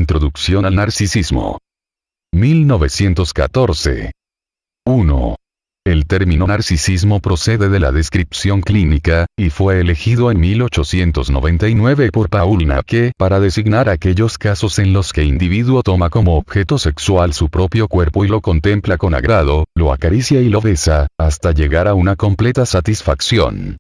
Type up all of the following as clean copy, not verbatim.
Introducción al narcisismo. 1914. 1. El término narcisismo procede de la descripción clínica, y fue elegido en 1899 por Paul Nacke para designar aquellos casos en los que el individuo toma como objeto sexual su propio cuerpo y lo contempla con agrado, lo acaricia y lo besa, hasta llegar a una completa satisfacción.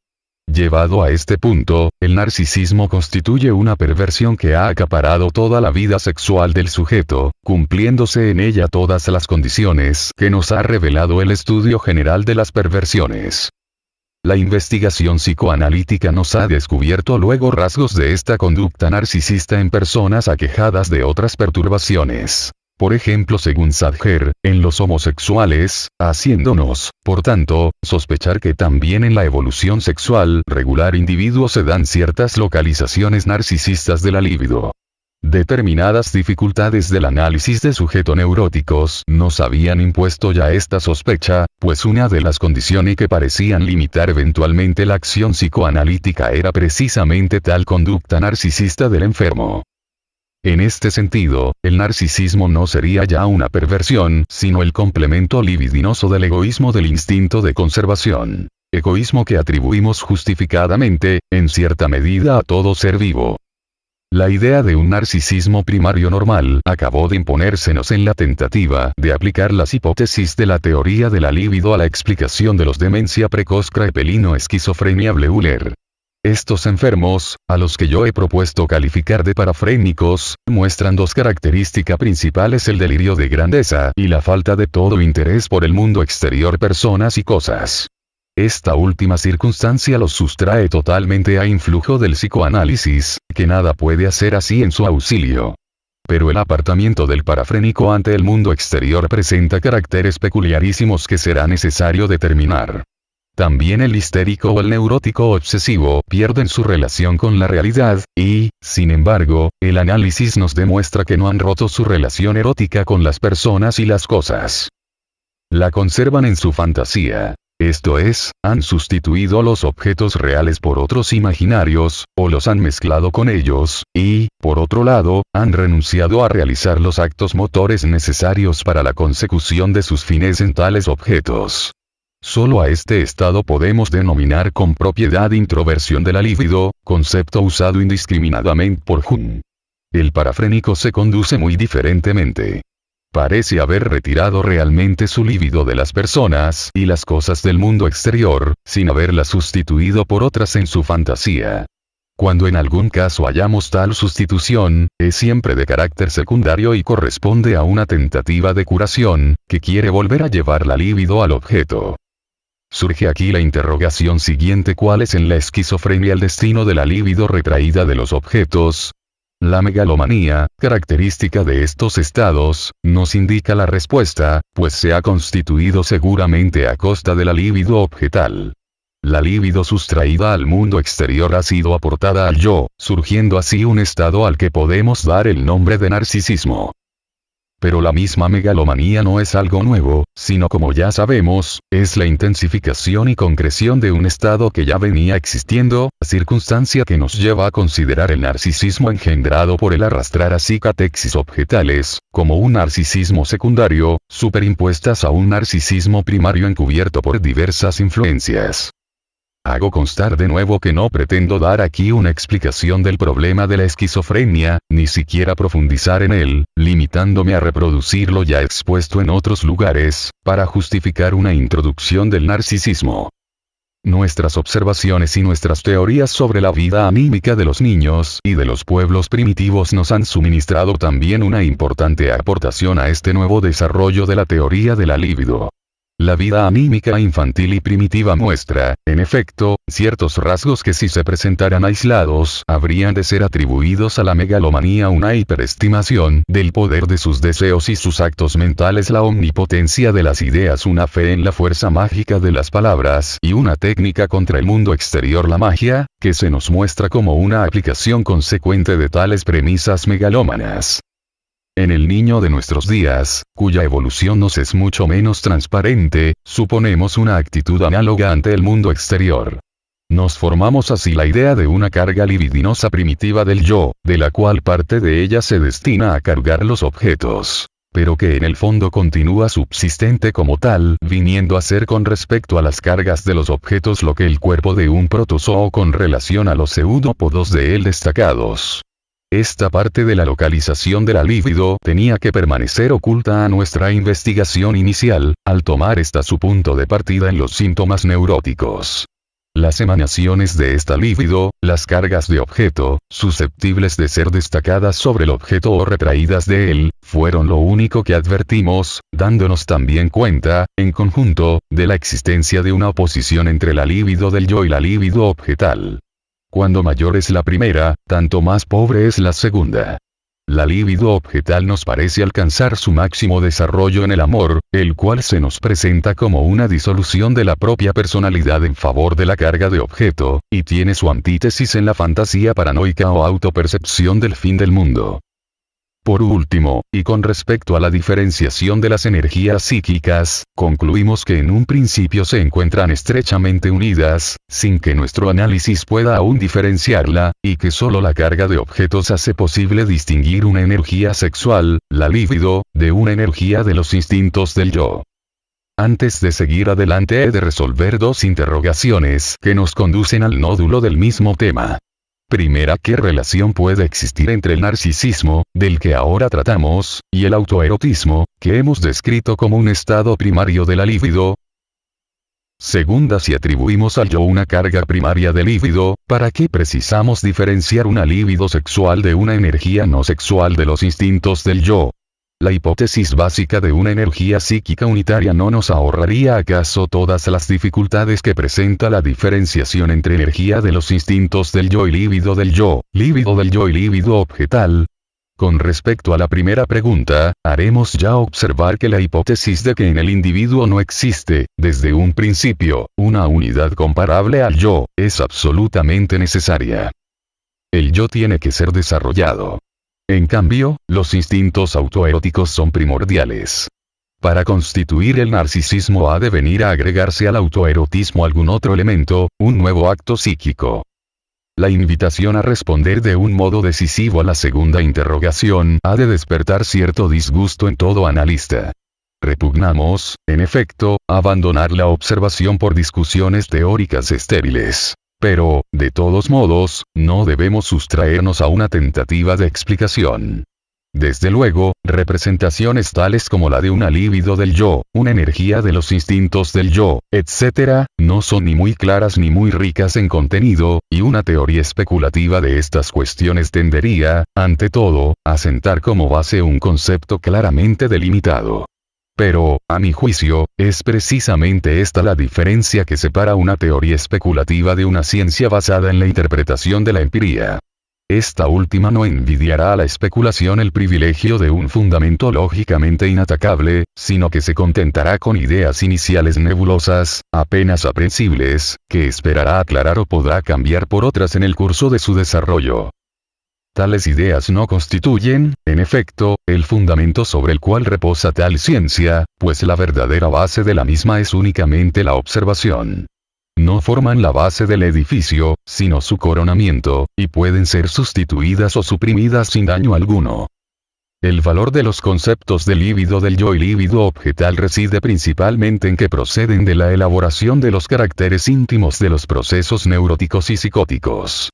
Llevado a este punto, el narcisismo constituye una perversión que ha acaparado toda la vida sexual del sujeto, cumpliéndose en ella todas las condiciones que nos ha revelado el estudio general de las perversiones. La investigación psicoanalítica nos ha descubierto luego rasgos de esta conducta narcisista en personas aquejadas de otras perturbaciones. Por ejemplo, según Sadger, en los homosexuales, haciéndonos, por tanto, sospechar que también en la evolución sexual regular individuo se dan ciertas localizaciones narcisistas de la libido. Determinadas dificultades del análisis de sujetos neuróticos nos habían impuesto ya esta sospecha, pues una de las condiciones que parecían limitar eventualmente la acción psicoanalítica era precisamente tal conducta narcisista del enfermo. En este sentido, el narcisismo no sería ya una perversión, sino el complemento libidinoso del egoísmo del instinto de conservación. Egoísmo que atribuimos justificadamente, en cierta medida a todo ser vivo. La idea de un narcisismo primario normal acabó de imponérsenos en la tentativa de aplicar las hipótesis de la teoría de la libido a la explicación de los demencia precoz crepelino esquizofrenia Bleuler. Estos enfermos, a los que yo he propuesto calificar de parafrénicos, muestran dos características principales: el delirio de grandeza y la falta de todo interés por el mundo exterior, personas y cosas. Esta última circunstancia los sustrae totalmente a influjo del psicoanálisis, que nada puede hacer así en su auxilio. Pero el apartamiento del parafrénico ante el mundo exterior presenta caracteres peculiarísimos que será necesario determinar. También el histérico o el neurótico obsesivo pierden su relación con la realidad, y, sin embargo, el análisis nos demuestra que no han roto su relación erótica con las personas y las cosas. La conservan en su fantasía. Esto es, han sustituido los objetos reales por otros imaginarios, o los han mezclado con ellos, y, por otro lado, han renunciado a realizar los actos motores necesarios para la consecución de sus fines en tales objetos. Solo a este estado podemos denominar con propiedad introversión de la libido, concepto usado indiscriminadamente por Jung. El parafrénico se conduce muy diferentemente. Parece haber retirado realmente su libido de las personas y las cosas del mundo exterior, sin haberla sustituido por otras en su fantasía. Cuando en algún caso hallamos tal sustitución, es siempre de carácter secundario y corresponde a una tentativa de curación, que quiere volver a llevar la libido al objeto. Surge aquí la interrogación siguiente: ¿cuál es en la esquizofrenia el destino de la libido retraída de los objetos? La megalomanía, característica de estos estados, nos indica la respuesta, pues se ha constituido seguramente a costa de la libido objetal. La libido sustraída al mundo exterior ha sido aportada al yo, surgiendo así un estado al que podemos dar el nombre de narcisismo. Pero la misma megalomanía no es algo nuevo, sino, como ya sabemos, es la intensificación y concreción de un estado que ya venía existiendo, circunstancia que nos lleva a considerar el narcisismo engendrado por el arrastrar así catexis objetales, como un narcisismo secundario, superimpuestas a un narcisismo primario encubierto por diversas influencias. Hago constar de nuevo que no pretendo dar aquí una explicación del problema de la esquizofrenia, ni siquiera profundizar en él, limitándome a reproducir lo ya expuesto en otros lugares, para justificar una introducción del narcisismo. Nuestras observaciones y nuestras teorías sobre la vida anímica de los niños y de los pueblos primitivos nos han suministrado también una importante aportación a este nuevo desarrollo de la teoría de la libido. La vida anímica infantil y primitiva muestra, en efecto, ciertos rasgos que si se presentaran aislados habrían de ser atribuidos a la megalomanía: una hiperestimación del poder de sus deseos y sus actos mentales, la omnipotencia de las ideas, una fe en la fuerza mágica de las palabras y una técnica contra el mundo exterior, la magia, que se nos muestra como una aplicación consecuente de tales premisas megalómanas. En el niño de nuestros días, cuya evolución nos es mucho menos transparente, suponemos una actitud análoga ante el mundo exterior. Nos formamos así la idea de una carga libidinosa primitiva del yo, de la cual parte de ella se destina a cargar los objetos, pero que en el fondo continúa subsistente como tal, viniendo a ser con respecto a las cargas de los objetos lo que el cuerpo de un protozoo con relación a los pseudópodos de él destacados. Esta parte de la localización de la libido tenía que permanecer oculta a nuestra investigación inicial, al tomar esta su punto de partida en los síntomas neuróticos. Las emanaciones de esta libido, las cargas de objeto, susceptibles de ser destacadas sobre el objeto o retraídas de él, fueron lo único que advertimos, dándonos también cuenta, en conjunto, de la existencia de una oposición entre la libido del yo y la libido objetal. Cuando mayor es la primera, tanto más pobre es la segunda. La libido objetal nos parece alcanzar su máximo desarrollo en el amor, el cual se nos presenta como una disolución de la propia personalidad en favor de la carga de objeto, y tiene su antítesis en la fantasía paranoica o autopercepción del fin del mundo. Por último, y con respecto a la diferenciación de las energías psíquicas, concluimos que en un principio se encuentran estrechamente unidas, sin que nuestro análisis pueda aún diferenciarla, y que solo la carga de objetos hace posible distinguir una energía sexual, la libido, de una energía de los instintos del yo. Antes de seguir adelante he de resolver dos interrogaciones que nos conducen al nódulo del mismo tema. Primera, ¿qué relación puede existir entre el narcisismo, del que ahora tratamos, y el autoerotismo, que hemos descrito como un estado primario de la libido? Segunda, si atribuimos al yo una carga primaria de libido, ¿para qué precisamos diferenciar una libido sexual de una energía no sexual de los instintos del yo? ¿La hipótesis básica de una energía psíquica unitaria no nos ahorraría acaso todas las dificultades que presenta la diferenciación entre energía de los instintos del yo y libido del yo y libido objetal? Con respecto a la primera pregunta, haremos ya observar que la hipótesis de que en el individuo no existe, desde un principio, una unidad comparable al yo, es absolutamente necesaria. El yo tiene que ser desarrollado. En cambio, los instintos autoeróticos son primordiales. Para constituir el narcisismo ha de venir a agregarse al autoerotismo algún otro elemento, un nuevo acto psíquico. La invitación a responder de un modo decisivo a la segunda interrogación ha de despertar cierto disgusto en todo analista. Repugnamos, en efecto, abandonar la observación por discusiones teóricas estériles. Pero, de todos modos, no debemos sustraernos a una tentativa de explicación. Desde luego, representaciones tales como la de una libido del yo, una energía de los instintos del yo, etc., no son ni muy claras ni muy ricas en contenido, y una teoría especulativa de estas cuestiones tendería, ante todo, a sentar como base un concepto claramente delimitado. Pero, a mi juicio, es precisamente esta la diferencia que separa una teoría especulativa de una ciencia basada en la interpretación de la empiría. Esta última no envidiará a la especulación el privilegio de un fundamento lógicamente inatacable, sino que se contentará con ideas iniciales nebulosas, apenas aprensibles, que esperará aclarar o podrá cambiar por otras en el curso de su desarrollo. Tales ideas no constituyen, en efecto, el fundamento sobre el cual reposa tal ciencia, pues la verdadera base de la misma es únicamente la observación. No forman la base del edificio, sino su coronamiento, y pueden ser sustituidas o suprimidas sin daño alguno. El valor de los conceptos de libido del yo y libido objetal reside principalmente en que proceden de la elaboración de los caracteres íntimos de los procesos neuróticos y psicóticos.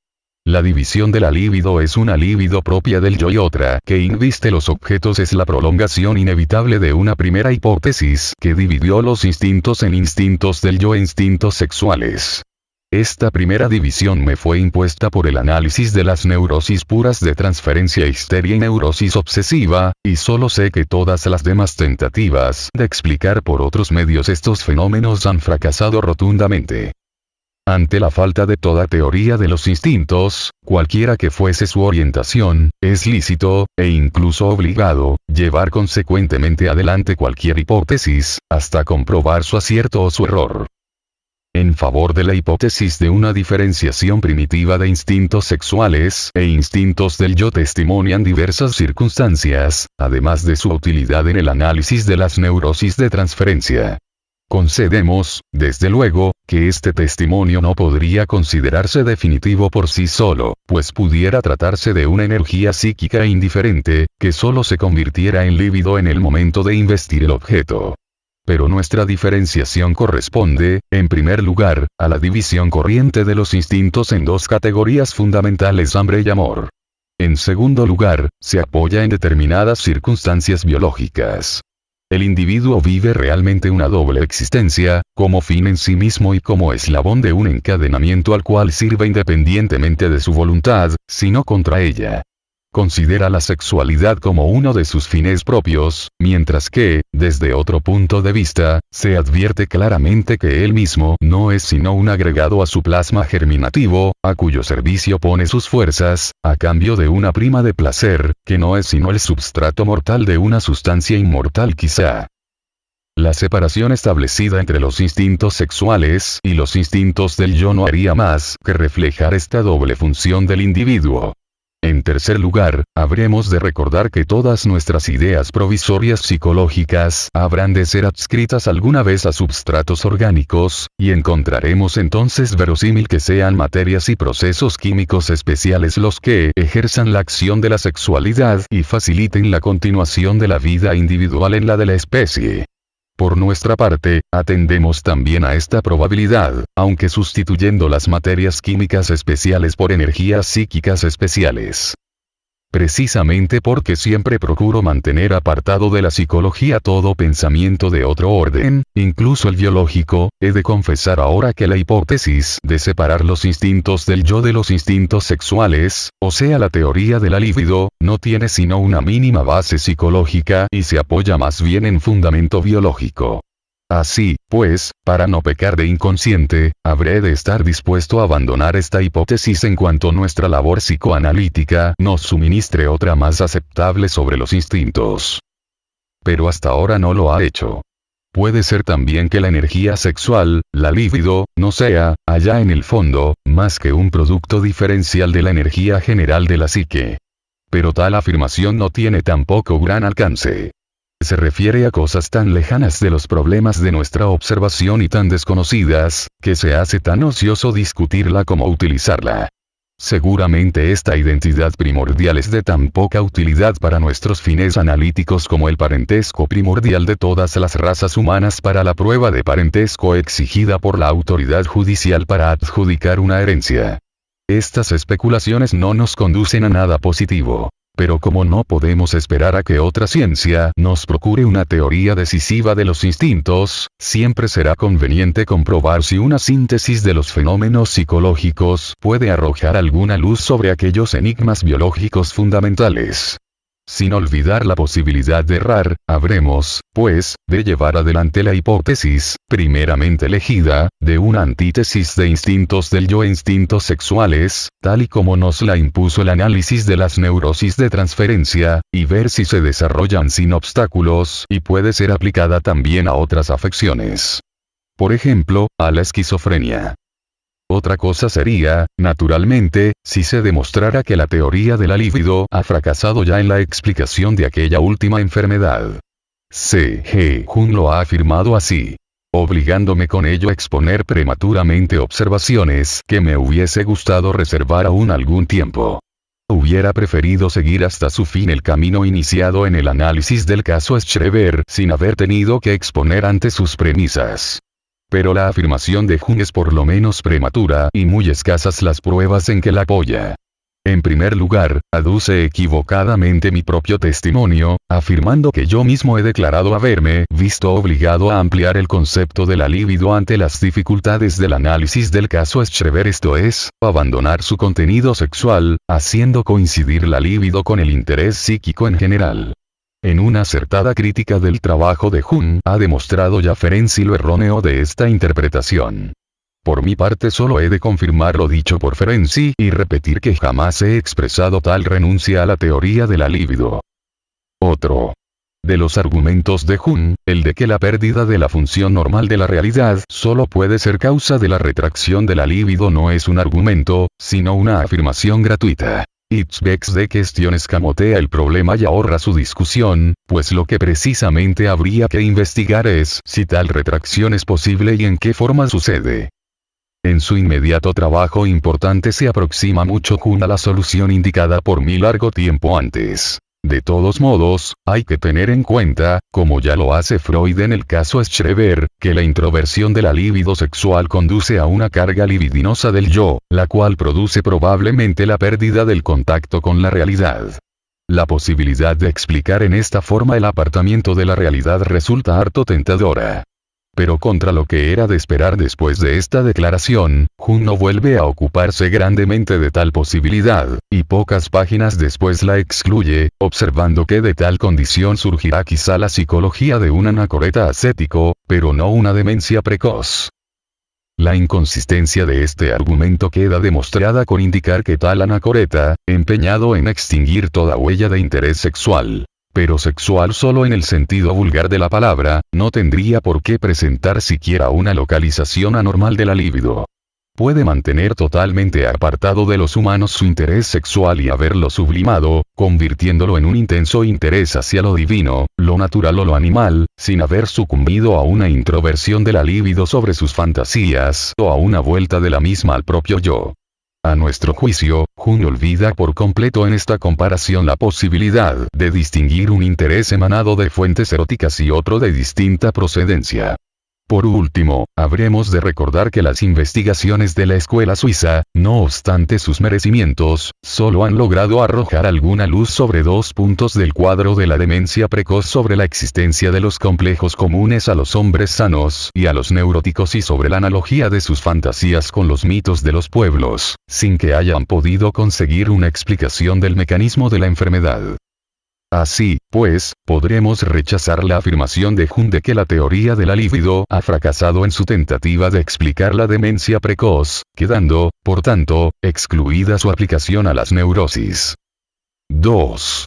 La división de la libido es una libido propia del yo y otra que inviste los objetos es la prolongación inevitable de una primera hipótesis que dividió los instintos en instintos del yo e instintos sexuales. Esta primera división me fue impuesta por el análisis de las neurosis puras de transferencia histeria y neurosis obsesiva, y solo sé que todas las demás tentativas de explicar por otros medios estos fenómenos han fracasado rotundamente. Ante la falta de toda teoría de los instintos, cualquiera que fuese su orientación, es lícito, e incluso obligado, llevar consecuentemente adelante cualquier hipótesis, hasta comprobar su acierto o su error. En favor de la hipótesis de una diferenciación primitiva de instintos sexuales e instintos del yo testimonian diversas circunstancias, además de su utilidad en el análisis de las neurosis de transferencia. Concedemos, desde luego, que este testimonio no podría considerarse definitivo por sí solo, pues pudiera tratarse de una energía psíquica indiferente, que solo se convirtiera en líbido en el momento de investir el objeto. Pero nuestra diferenciación corresponde, en primer lugar, a la división corriente de los instintos en dos categorías fundamentales: hambre y amor. En segundo lugar, se apoya en determinadas circunstancias biológicas. El individuo vive realmente una doble existencia, como fin en sí mismo y como eslabón de un encadenamiento al cual sirve independientemente de su voluntad, sino contra ella. Considera la sexualidad como uno de sus fines propios, mientras que, desde otro punto de vista, se advierte claramente que él mismo no es sino un agregado a su plasma germinativo, a cuyo servicio pone sus fuerzas, a cambio de una prima de placer, que no es sino el substrato mortal de una sustancia inmortal quizá. La separación establecida entre los instintos sexuales y los instintos del yo no haría más que reflejar esta doble función del individuo. En tercer lugar, habremos de recordar que todas nuestras ideas provisorias psicológicas habrán de ser adscritas alguna vez a substratos orgánicos, y encontraremos entonces verosímil que sean materias y procesos químicos especiales los que ejerzan la acción de la sexualidad y faciliten la continuación de la vida individual en la de la especie. Por nuestra parte, atendemos también a esta probabilidad, aunque sustituyendo las materias químicas especiales por energías psíquicas especiales. Precisamente porque siempre procuro mantener apartado de la psicología todo pensamiento de otro orden, incluso el biológico, he de confesar ahora que la hipótesis de separar los instintos del yo de los instintos sexuales, o sea la teoría de la libido, no tiene sino una mínima base psicológica y se apoya más bien en fundamento biológico. Así, pues, para no pecar de inconsciente, habré de estar dispuesto a abandonar esta hipótesis en cuanto nuestra labor psicoanalítica nos suministre otra más aceptable sobre los instintos. Pero hasta ahora no lo ha hecho. Puede ser también que la energía sexual, la libido, no sea, allá en el fondo, más que un producto diferencial de la energía general de la psique. Pero tal afirmación no tiene tampoco gran alcance. Se refiere a cosas tan lejanas de los problemas de nuestra observación y tan desconocidas, que se hace tan ocioso discutirla como utilizarla. Seguramente esta identidad primordial es de tan poca utilidad para nuestros fines analíticos como el parentesco primordial de todas las razas humanas para la prueba de parentesco exigida por la autoridad judicial para adjudicar una herencia. Estas especulaciones no nos conducen a nada positivo. Pero como no podemos esperar a que otra ciencia nos procure una teoría decisiva de los instintos, siempre será conveniente comprobar si una síntesis de los fenómenos psicológicos puede arrojar alguna luz sobre aquellos enigmas biológicos fundamentales. Sin olvidar la posibilidad de errar, habremos, pues, de llevar adelante la hipótesis, primeramente elegida, de una antítesis de instintos del yo e instintos sexuales, tal y como nos la impuso el análisis de las neurosis de transferencia, y ver si se desarrollan sin obstáculos y puede ser aplicada también a otras afecciones. Por ejemplo, a la esquizofrenia. Otra cosa sería, naturalmente, si se demostrara que la teoría de la libido ha fracasado ya en la explicación de aquella última enfermedad. C. G. Jung lo ha afirmado así, obligándome con ello a exponer prematuramente observaciones que me hubiese gustado reservar aún algún tiempo. Hubiera preferido seguir hasta su fin el camino iniciado en el análisis del caso Schreber sin haber tenido que exponer ante sus premisas. Pero la afirmación de Jung es por lo menos prematura y muy escasas las pruebas en que la apoya. En primer lugar, aduce equivocadamente mi propio testimonio, afirmando que yo mismo he declarado haberme visto obligado a ampliar el concepto de la libido ante las dificultades del análisis del caso Schreber, esto es, abandonar su contenido sexual, haciendo coincidir la libido con el interés psíquico en general. En una acertada crítica del trabajo de Jung ha demostrado ya Ferenczi lo erróneo de esta interpretación. Por mi parte solo he de confirmar lo dicho por Ferenczi y repetir que jamás he expresado tal renuncia a la teoría de la libido. Otro de los argumentos de Jung, el de que la pérdida de la función normal de la realidad solo puede ser causa de la retracción de la libido, no es un argumento, sino una afirmación gratuita. Itzbex de Question escamotea el problema y ahorra su discusión, pues lo que precisamente habría que investigar es si tal retracción es posible y en qué forma sucede. En su inmediato trabajo importante se aproxima mucho Jung a la solución indicada por mí largo tiempo antes. De todos modos, hay que tener en cuenta, como ya lo hace Freud en el caso Schreber, que la introversión de la libido sexual conduce a una carga libidinosa del yo, la cual produce probablemente la pérdida del contacto con la realidad. La posibilidad de explicar en esta forma el apartamiento de la realidad resulta harto tentadora. Pero contra lo que era de esperar después de esta declaración, Jung no vuelve a ocuparse grandemente de tal posibilidad, y pocas páginas después la excluye, observando que de tal condición surgirá quizá la psicología de un anacoreta ascético, pero no una demencia precoz. La inconsistencia de este argumento queda demostrada con indicar que tal anacoreta, empeñado en extinguir toda huella de interés sexual, pero sexual solo en el sentido vulgar de la palabra, no tendría por qué presentar siquiera una localización anormal de la libido. Puede mantener totalmente apartado de los humanos su interés sexual y haberlo sublimado, convirtiéndolo en un intenso interés hacia lo divino, lo natural o lo animal, sin haber sucumbido a una introversión de la libido sobre sus fantasías o a una vuelta de la misma al propio yo. A nuestro juicio, Jung olvida por completo en esta comparación la posibilidad de distinguir un interés emanado de fuentes eróticas y otro de distinta procedencia. Por último, habremos de recordar que las investigaciones de la escuela suiza, no obstante sus merecimientos, solo han logrado arrojar alguna luz sobre dos puntos del cuadro de la demencia precoz, sobre la existencia de los complejos comunes a los hombres sanos y a los neuróticos y sobre la analogía de sus fantasías con los mitos de los pueblos, sin que hayan podido conseguir una explicación del mecanismo de la enfermedad. Así, pues, podremos rechazar la afirmación de Jung de que la teoría de la libido ha fracasado en su tentativa de explicar la demencia precoz, quedando, por tanto, excluida su aplicación a las neurosis. 2.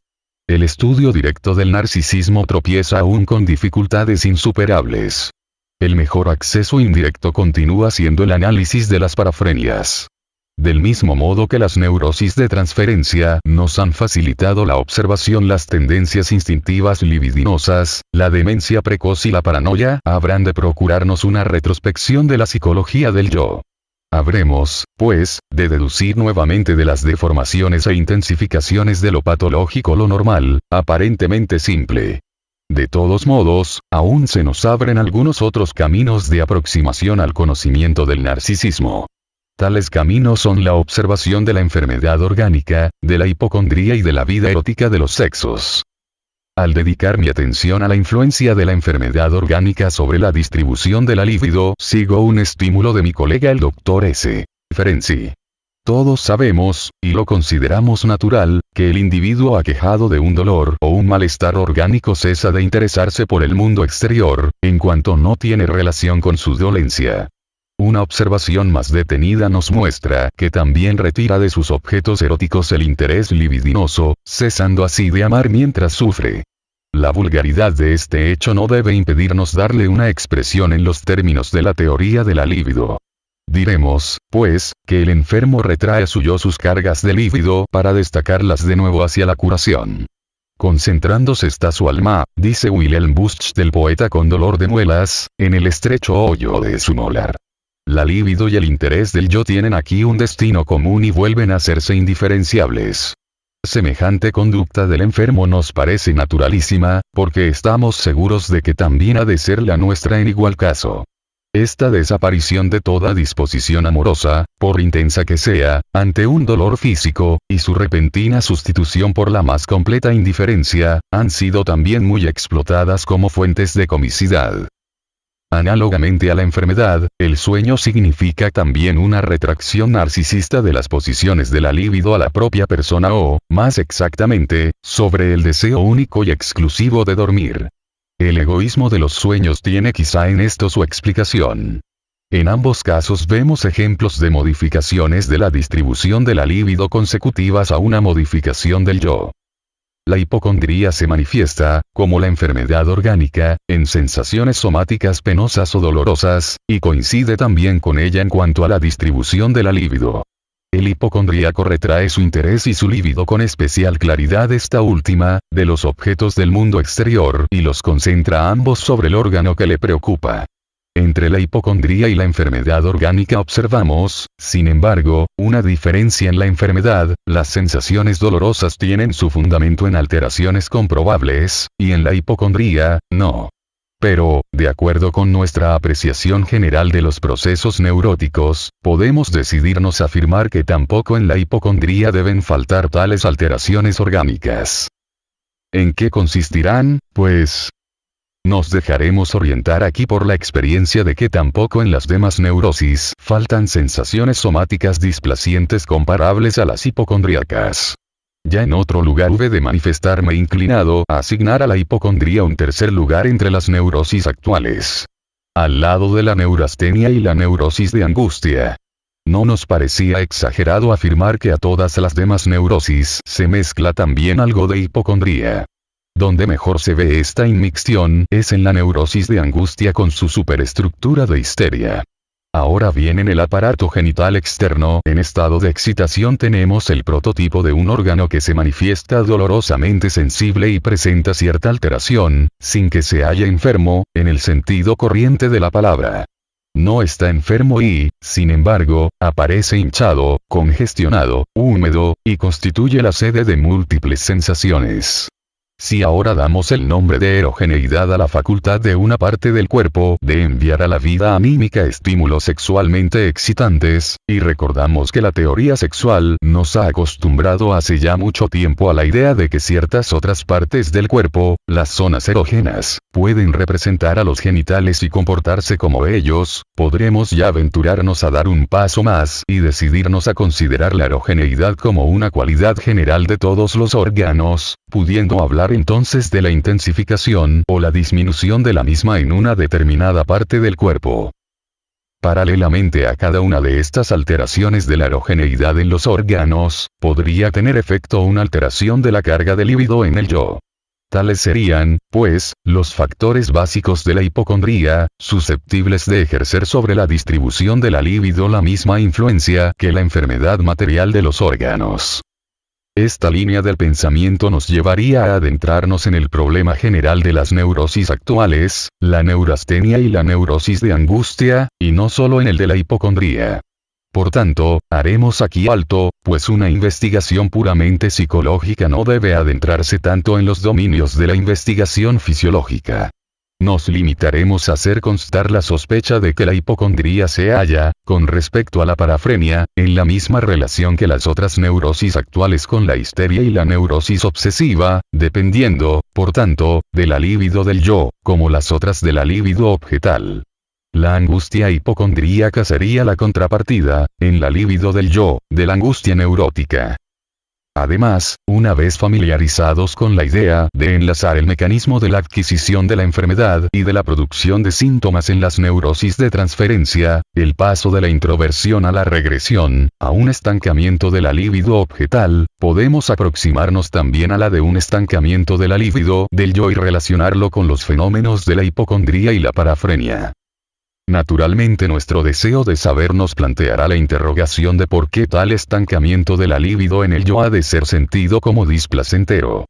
El estudio directo del narcisismo tropieza aún con dificultades insuperables. El mejor acceso indirecto continúa siendo el análisis de las parafrenias. Del mismo modo que las neurosis de transferencia nos han facilitado la observación las tendencias instintivas libidinosas, la demencia precoz y la paranoia habrán de procurarnos una retrospección de la psicología del yo. Habremos, pues, de deducir nuevamente de las deformaciones e intensificaciones de lo patológico lo normal, aparentemente simple. De todos modos, aún se nos abren algunos otros caminos de aproximación al conocimiento del narcisismo. Tales caminos son la observación de la enfermedad orgánica, de la hipocondría y de la vida erótica de los sexos. Al dedicar mi atención a la influencia de la enfermedad orgánica sobre la distribución de la libido, sigo un estímulo de mi colega el Dr. S. Ferenczi. Todos sabemos, y lo consideramos natural, que el individuo aquejado de un dolor o un malestar orgánico cesa de interesarse por el mundo exterior, en cuanto no tiene relación con su dolencia. Una observación más detenida nos muestra que también retira de sus objetos eróticos el interés libidinoso, cesando así de amar mientras sufre. La vulgaridad de este hecho no debe impedirnos darle una expresión en los términos de la teoría de la libido. Diremos, pues, que el enfermo retrae a su yo sus cargas de libido para destacarlas de nuevo hacia la curación. Concentrándose está su alma, dice Wilhelm Busch del poeta con dolor de muelas, en el estrecho hoyo de su molar. La libido y el interés del yo tienen aquí un destino común y vuelven a hacerse indiferenciables. Semejante conducta del enfermo nos parece naturalísima, porque estamos seguros de que también ha de ser la nuestra en igual caso. Esta desaparición de toda disposición amorosa, por intensa que sea, ante un dolor físico, y su repentina sustitución por la más completa indiferencia, han sido también muy explotadas como fuentes de comicidad. Análogamente a la enfermedad, el sueño significa también una retracción narcisista de las posiciones de la libido a la propia persona o, más exactamente, sobre el deseo único y exclusivo de dormir. El egoísmo de los sueños tiene quizá en esto su explicación. En ambos casos vemos ejemplos de modificaciones de la distribución de la libido consecutivas a una modificación del yo. La hipocondría se manifiesta, como la enfermedad orgánica, en sensaciones somáticas penosas o dolorosas, y coincide también con ella en cuanto a la distribución de la libido. El hipocondríaco retrae su interés y su líbido con especial claridad esta última, de los objetos del mundo exterior y los concentra ambos sobre el órgano que le preocupa. Entre la hipocondría y la enfermedad orgánica observamos, sin embargo, una diferencia en la enfermedad. Las sensaciones dolorosas tienen su fundamento en alteraciones comprobables, y en la hipocondría, no. Pero, de acuerdo con nuestra apreciación general de los procesos neuróticos, podemos decidirnos a afirmar que tampoco en la hipocondría deben faltar tales alteraciones orgánicas. ¿En qué consistirán, pues? Nos dejaremos orientar aquí por la experiencia de que tampoco en las demás neurosis faltan sensaciones somáticas displacientes comparables a las hipocondríacas. Ya en otro lugar hube de manifestarme inclinado a asignar a la hipocondría un tercer lugar entre las neurosis actuales. Al lado de la neurastenia y la neurosis de angustia. No nos parecía exagerado afirmar que a todas las demás neurosis se mezcla también algo de hipocondría. Donde mejor se ve esta inmixción es en la neurosis de angustia con su superestructura de histeria. Ahora bien, en el aparato genital externo en estado de excitación tenemos el prototipo de un órgano que se manifiesta dolorosamente sensible y presenta cierta alteración, sin que se halle enfermo, en el sentido corriente de la palabra. No está enfermo y, sin embargo, aparece hinchado, congestionado, húmedo, y constituye la sede de múltiples sensaciones. Si ahora damos el nombre de erogeneidad a la facultad de una parte del cuerpo de enviar a la vida anímica estímulos sexualmente excitantes, y recordamos que la teoría sexual nos ha acostumbrado hace ya mucho tiempo a la idea de que ciertas otras partes del cuerpo, las zonas erógenas, pueden representar a los genitales y comportarse como ellos, podremos ya aventurarnos a dar un paso más y decidirnos a considerar la erogeneidad como una cualidad general de todos los órganos, pudiendo hablar entonces de la intensificación o la disminución de la misma en una determinada parte del cuerpo. Paralelamente a cada una de estas alteraciones de la erogeneidad en los órganos, podría tener efecto una alteración de la carga de líbido en el yo. Tales serían, pues, los factores básicos de la hipocondría, susceptibles de ejercer sobre la distribución de la líbido la misma influencia que la enfermedad material de los órganos. Esta línea del pensamiento nos llevaría a adentrarnos en el problema general de las neurosis actuales, la neurastenia y la neurosis de angustia, y no solo en el de la hipocondría. Por tanto, haremos aquí alto, pues una investigación puramente psicológica no debe adentrarse tanto en los dominios de la investigación fisiológica. Nos limitaremos a hacer constar la sospecha de que la hipocondría se halla, con respecto a la parafrenia, en la misma relación que las otras neurosis actuales con la histeria y la neurosis obsesiva, dependiendo, por tanto, de la libido del yo, como las otras de la libido objetal. La angustia hipocondríaca sería la contrapartida, en la libido del yo, de la angustia neurótica. Además, una vez familiarizados con la idea de enlazar el mecanismo de la adquisición de la enfermedad y de la producción de síntomas en las neurosis de transferencia, el paso de la introversión a la regresión, a un estancamiento de la libido objetal, podemos aproximarnos también a la de un estancamiento de la libido del yo y relacionarlo con los fenómenos de la hipocondría y la parafrenia. Naturalmente nuestro deseo de saber nos planteará la interrogación de por qué tal estancamiento de la libido en el yo ha de ser sentido como displacentero.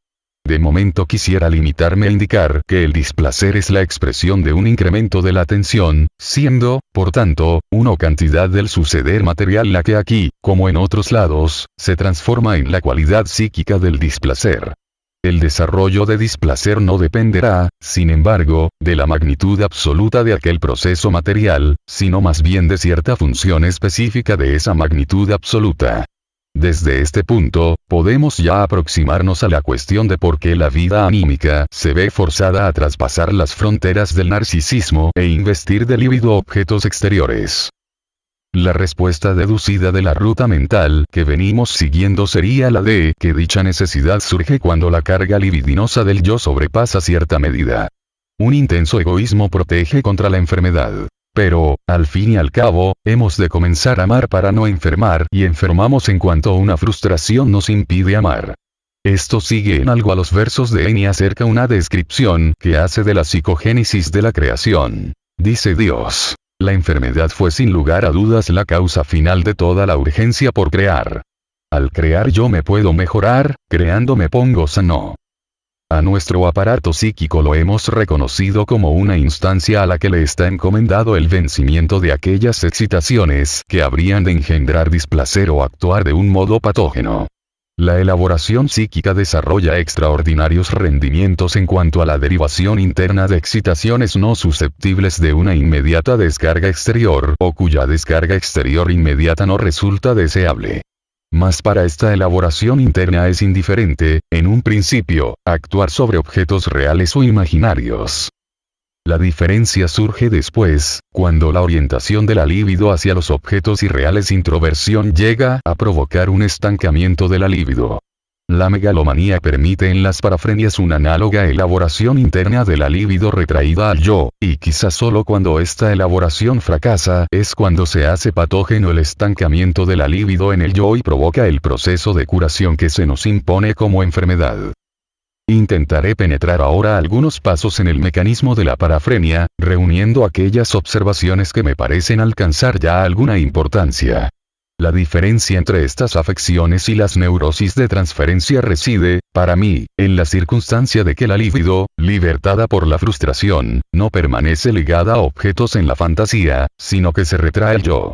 De momento quisiera limitarme a indicar que el displacer es la expresión de un incremento de la tensión, siendo, por tanto, una cantidad del suceder material la que aquí, como en otros lados, se transforma en la cualidad psíquica del displacer. El desarrollo de displacer no dependerá, sin embargo, de la magnitud absoluta de aquel proceso material, sino más bien de cierta función específica de esa magnitud absoluta. Desde este punto, podemos ya aproximarnos a la cuestión de por qué la vida anímica se ve forzada a traspasar las fronteras del narcisismo e investir de líbido objetos exteriores. La respuesta deducida de la ruta mental que venimos siguiendo sería la de que dicha necesidad surge cuando la carga libidinosa del yo sobrepasa cierta medida. Un intenso egoísmo protege contra la enfermedad. Pero, al fin y al cabo, hemos de comenzar a amar para no enfermar y enfermamos en cuanto una frustración nos impide amar. Esto sigue en algo a los versos de Eni acerca una descripción que hace de la psicogénesis de la creación. Dice Dios. La enfermedad fue sin lugar a dudas la causa final de toda la urgencia por crear. Al crear yo me puedo mejorar, creando me pongo sano. A nuestro aparato psíquico lo hemos reconocido como una instancia a la que le está encomendado el vencimiento de aquellas excitaciones que habrían de engendrar displacer o actuar de un modo patógeno. La elaboración psíquica desarrolla extraordinarios rendimientos en cuanto a la derivación interna de excitaciones no susceptibles de una inmediata descarga exterior o cuya descarga exterior inmediata no resulta deseable. Mas para esta elaboración interna es indiferente, en un principio, actuar sobre objetos reales o imaginarios. La diferencia surge después, cuando la orientación de la libido hacia los objetos irreales introversión llega a provocar un estancamiento de la libido. La megalomanía permite en las parafrenias una análoga elaboración interna de la libido retraída al yo, y quizás solo cuando esta elaboración fracasa es cuando se hace patógeno el estancamiento de la libido en el yo y provoca el proceso de curación que se nos impone como enfermedad. Intentaré penetrar ahora algunos pasos en el mecanismo de la parafrenia, reuniendo aquellas observaciones que me parecen alcanzar ya alguna importancia. La diferencia entre estas afecciones y las neurosis de transferencia reside, para mí, en la circunstancia de que la libido, libertada por la frustración, no permanece ligada a objetos en la fantasía, sino que se retrae al yo.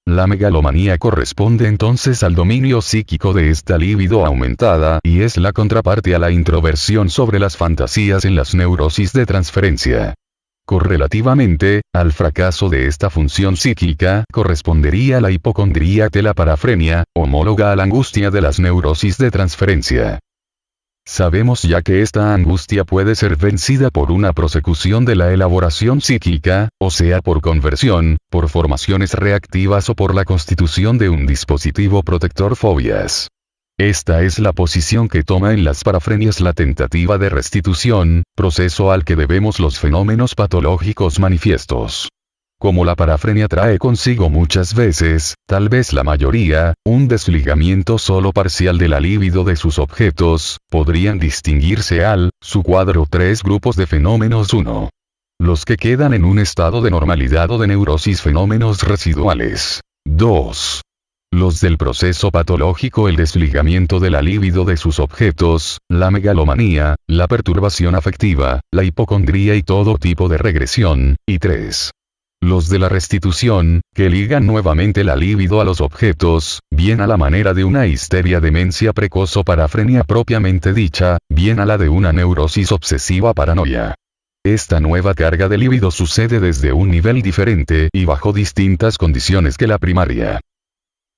La megalomanía corresponde entonces al dominio psíquico de esta libido aumentada y es la contraparte a la introversión sobre las fantasías en las neurosis de transferencia. Correlativamente, al fracaso de esta función psíquica correspondería la hipocondría de la parafrenia, homóloga a la angustia de las neurosis de transferencia. Sabemos ya que esta angustia puede ser vencida por una prosecución de la elaboración psíquica, o sea por conversión, por formaciones reactivas o por la constitución de un dispositivo protector fobias. Esta es la posición que toma en las parafrenias la tentativa de restitución, proceso al que debemos los fenómenos patológicos manifiestos. Como la parafrenia trae consigo muchas veces, tal vez la mayoría, un desligamiento solo parcial de la libido de sus objetos, podrían distinguirse su cuadro tres grupos de fenómenos. 1. Los que quedan en un estado de normalidad o de neurosis, fenómenos residuales. 2. Los del proceso patológico, el desligamiento de la libido de sus objetos, la megalomanía, la perturbación afectiva, la hipocondría y todo tipo de regresión. Y 3. Los de la restitución, que ligan nuevamente la libido a los objetos, bien a la manera de una histeria demencia precoz o parafrenia propiamente dicha, bien a la de una neurosis obsesiva paranoia. Esta nueva carga de libido sucede desde un nivel diferente y bajo distintas condiciones que la primaria.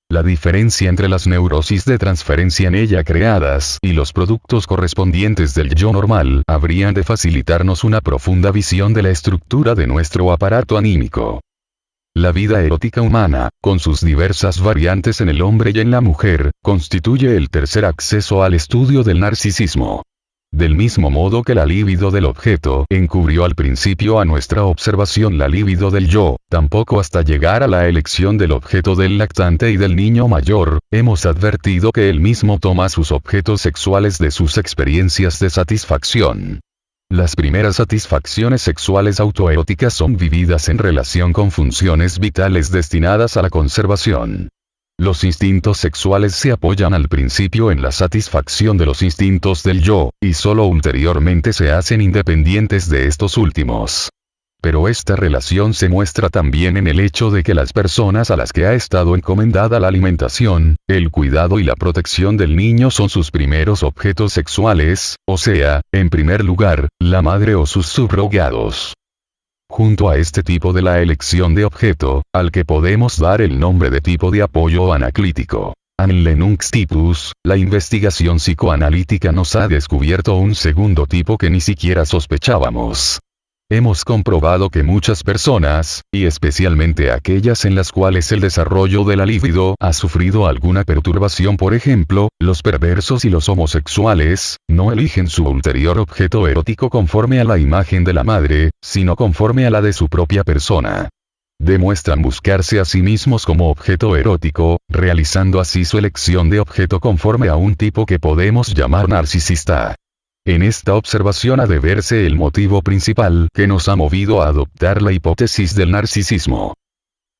La diferencia entre las neurosis de transferencia en ella creadas y los productos correspondientes del yo normal habrían de facilitarnos una profunda visión de la estructura de nuestro aparato anímico. La vida erótica humana, con sus diversas variantes en el hombre y en la mujer, constituye el tercer acceso al estudio del narcisismo. Del mismo modo que la libido del objeto encubrió al principio a nuestra observación la libido del yo, tampoco hasta llegar a la elección del objeto del lactante y del niño mayor, hemos advertido que él mismo toma sus objetos sexuales de sus experiencias de satisfacción. Las primeras satisfacciones sexuales autoeróticas son vividas en relación con funciones vitales destinadas a la conservación. Los instintos sexuales se apoyan al principio en la satisfacción de los instintos del yo, y solo ulteriormente se hacen independientes de estos últimos. Pero esta relación se muestra también en el hecho de que las personas a las que ha estado encomendada la alimentación, el cuidado y la protección del niño son sus primeros objetos sexuales, o sea, en primer lugar, la madre o sus subrogados. Junto a este tipo de la elección de objeto, al que podemos dar el nombre de tipo de apoyo anaclítico, Anlenungstipus, la investigación psicoanalítica nos ha descubierto un segundo tipo que ni siquiera sospechábamos. Hemos comprobado que muchas personas, y especialmente aquellas en las cuales el desarrollo de la libido ha sufrido alguna perturbación, por ejemplo, los perversos y los homosexuales, no eligen su ulterior objeto erótico conforme a la imagen de la madre, sino conforme a la de su propia persona. Demuestran buscarse a sí mismos como objeto erótico, realizando así su elección de objeto conforme a un tipo que podemos llamar narcisista. En esta observación ha de verse el motivo principal que nos ha movido a adoptar la hipótesis del narcisismo.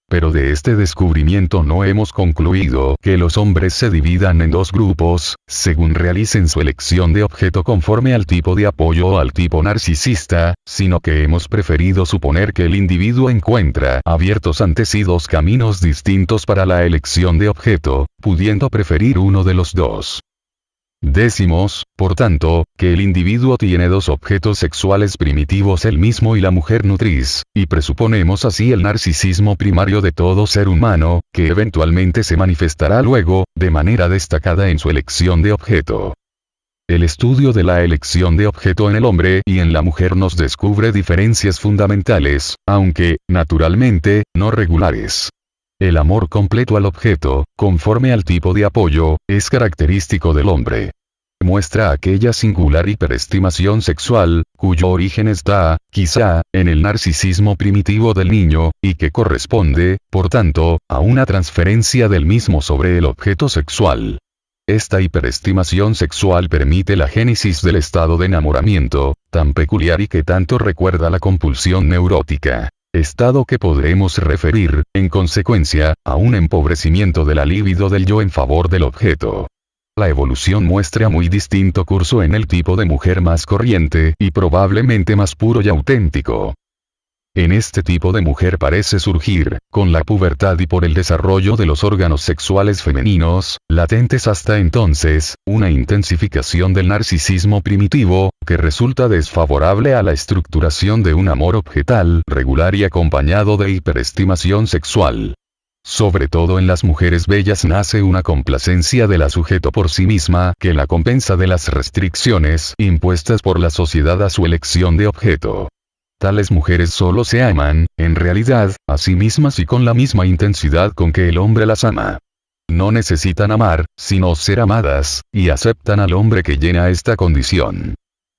Pero de este descubrimiento no hemos concluido que los hombres se dividan en dos grupos, según realicen su elección de objeto conforme al tipo de apoyo o al tipo narcisista, sino que hemos preferido suponer que el individuo encuentra abiertos ante sí dos caminos distintos para la elección de objeto, pudiendo preferir uno de los dos. Decimos, por tanto, que el individuo tiene dos objetos sexuales primitivos, el mismo y la mujer nutriz, y presuponemos así el narcisismo primario de todo ser humano, que eventualmente se manifestará luego, de manera destacada en su elección de objeto. El estudio de la elección de objeto en el hombre y en la mujer nos descubre diferencias fundamentales, aunque, naturalmente, no regulares. El amor completo al objeto, conforme al tipo de apoyo, es característico del hombre. Muestra aquella singular hiperestimación sexual, cuyo origen está, quizá, en el narcisismo primitivo del niño, y que corresponde, por tanto, a una transferencia del mismo sobre el objeto sexual. Esta hiperestimación sexual permite la génesis del estado de enamoramiento, tan peculiar y que tanto recuerda la compulsión neurótica. Estado que podremos referir, en consecuencia, a un empobrecimiento de la libido del yo en favor del objeto. La evolución muestra muy distinto curso en el tipo de mujer más corriente y probablemente más puro y auténtico. En este tipo de mujer parece surgir, con la pubertad y por el desarrollo de los órganos sexuales femeninos, latentes hasta entonces, una intensificación del narcisismo primitivo, que resulta desfavorable a la estructuración de un amor objetal regular y acompañado de hiperestimación sexual. Sobre todo en las mujeres bellas nace una complacencia de la sujeto por sí misma que la compensa de las restricciones impuestas por la sociedad a su elección de objeto. Tales mujeres solo se aman, en realidad, a sí mismas y con la misma intensidad con que el hombre las ama. No necesitan amar, sino ser amadas, y aceptan al hombre que llena esta condición.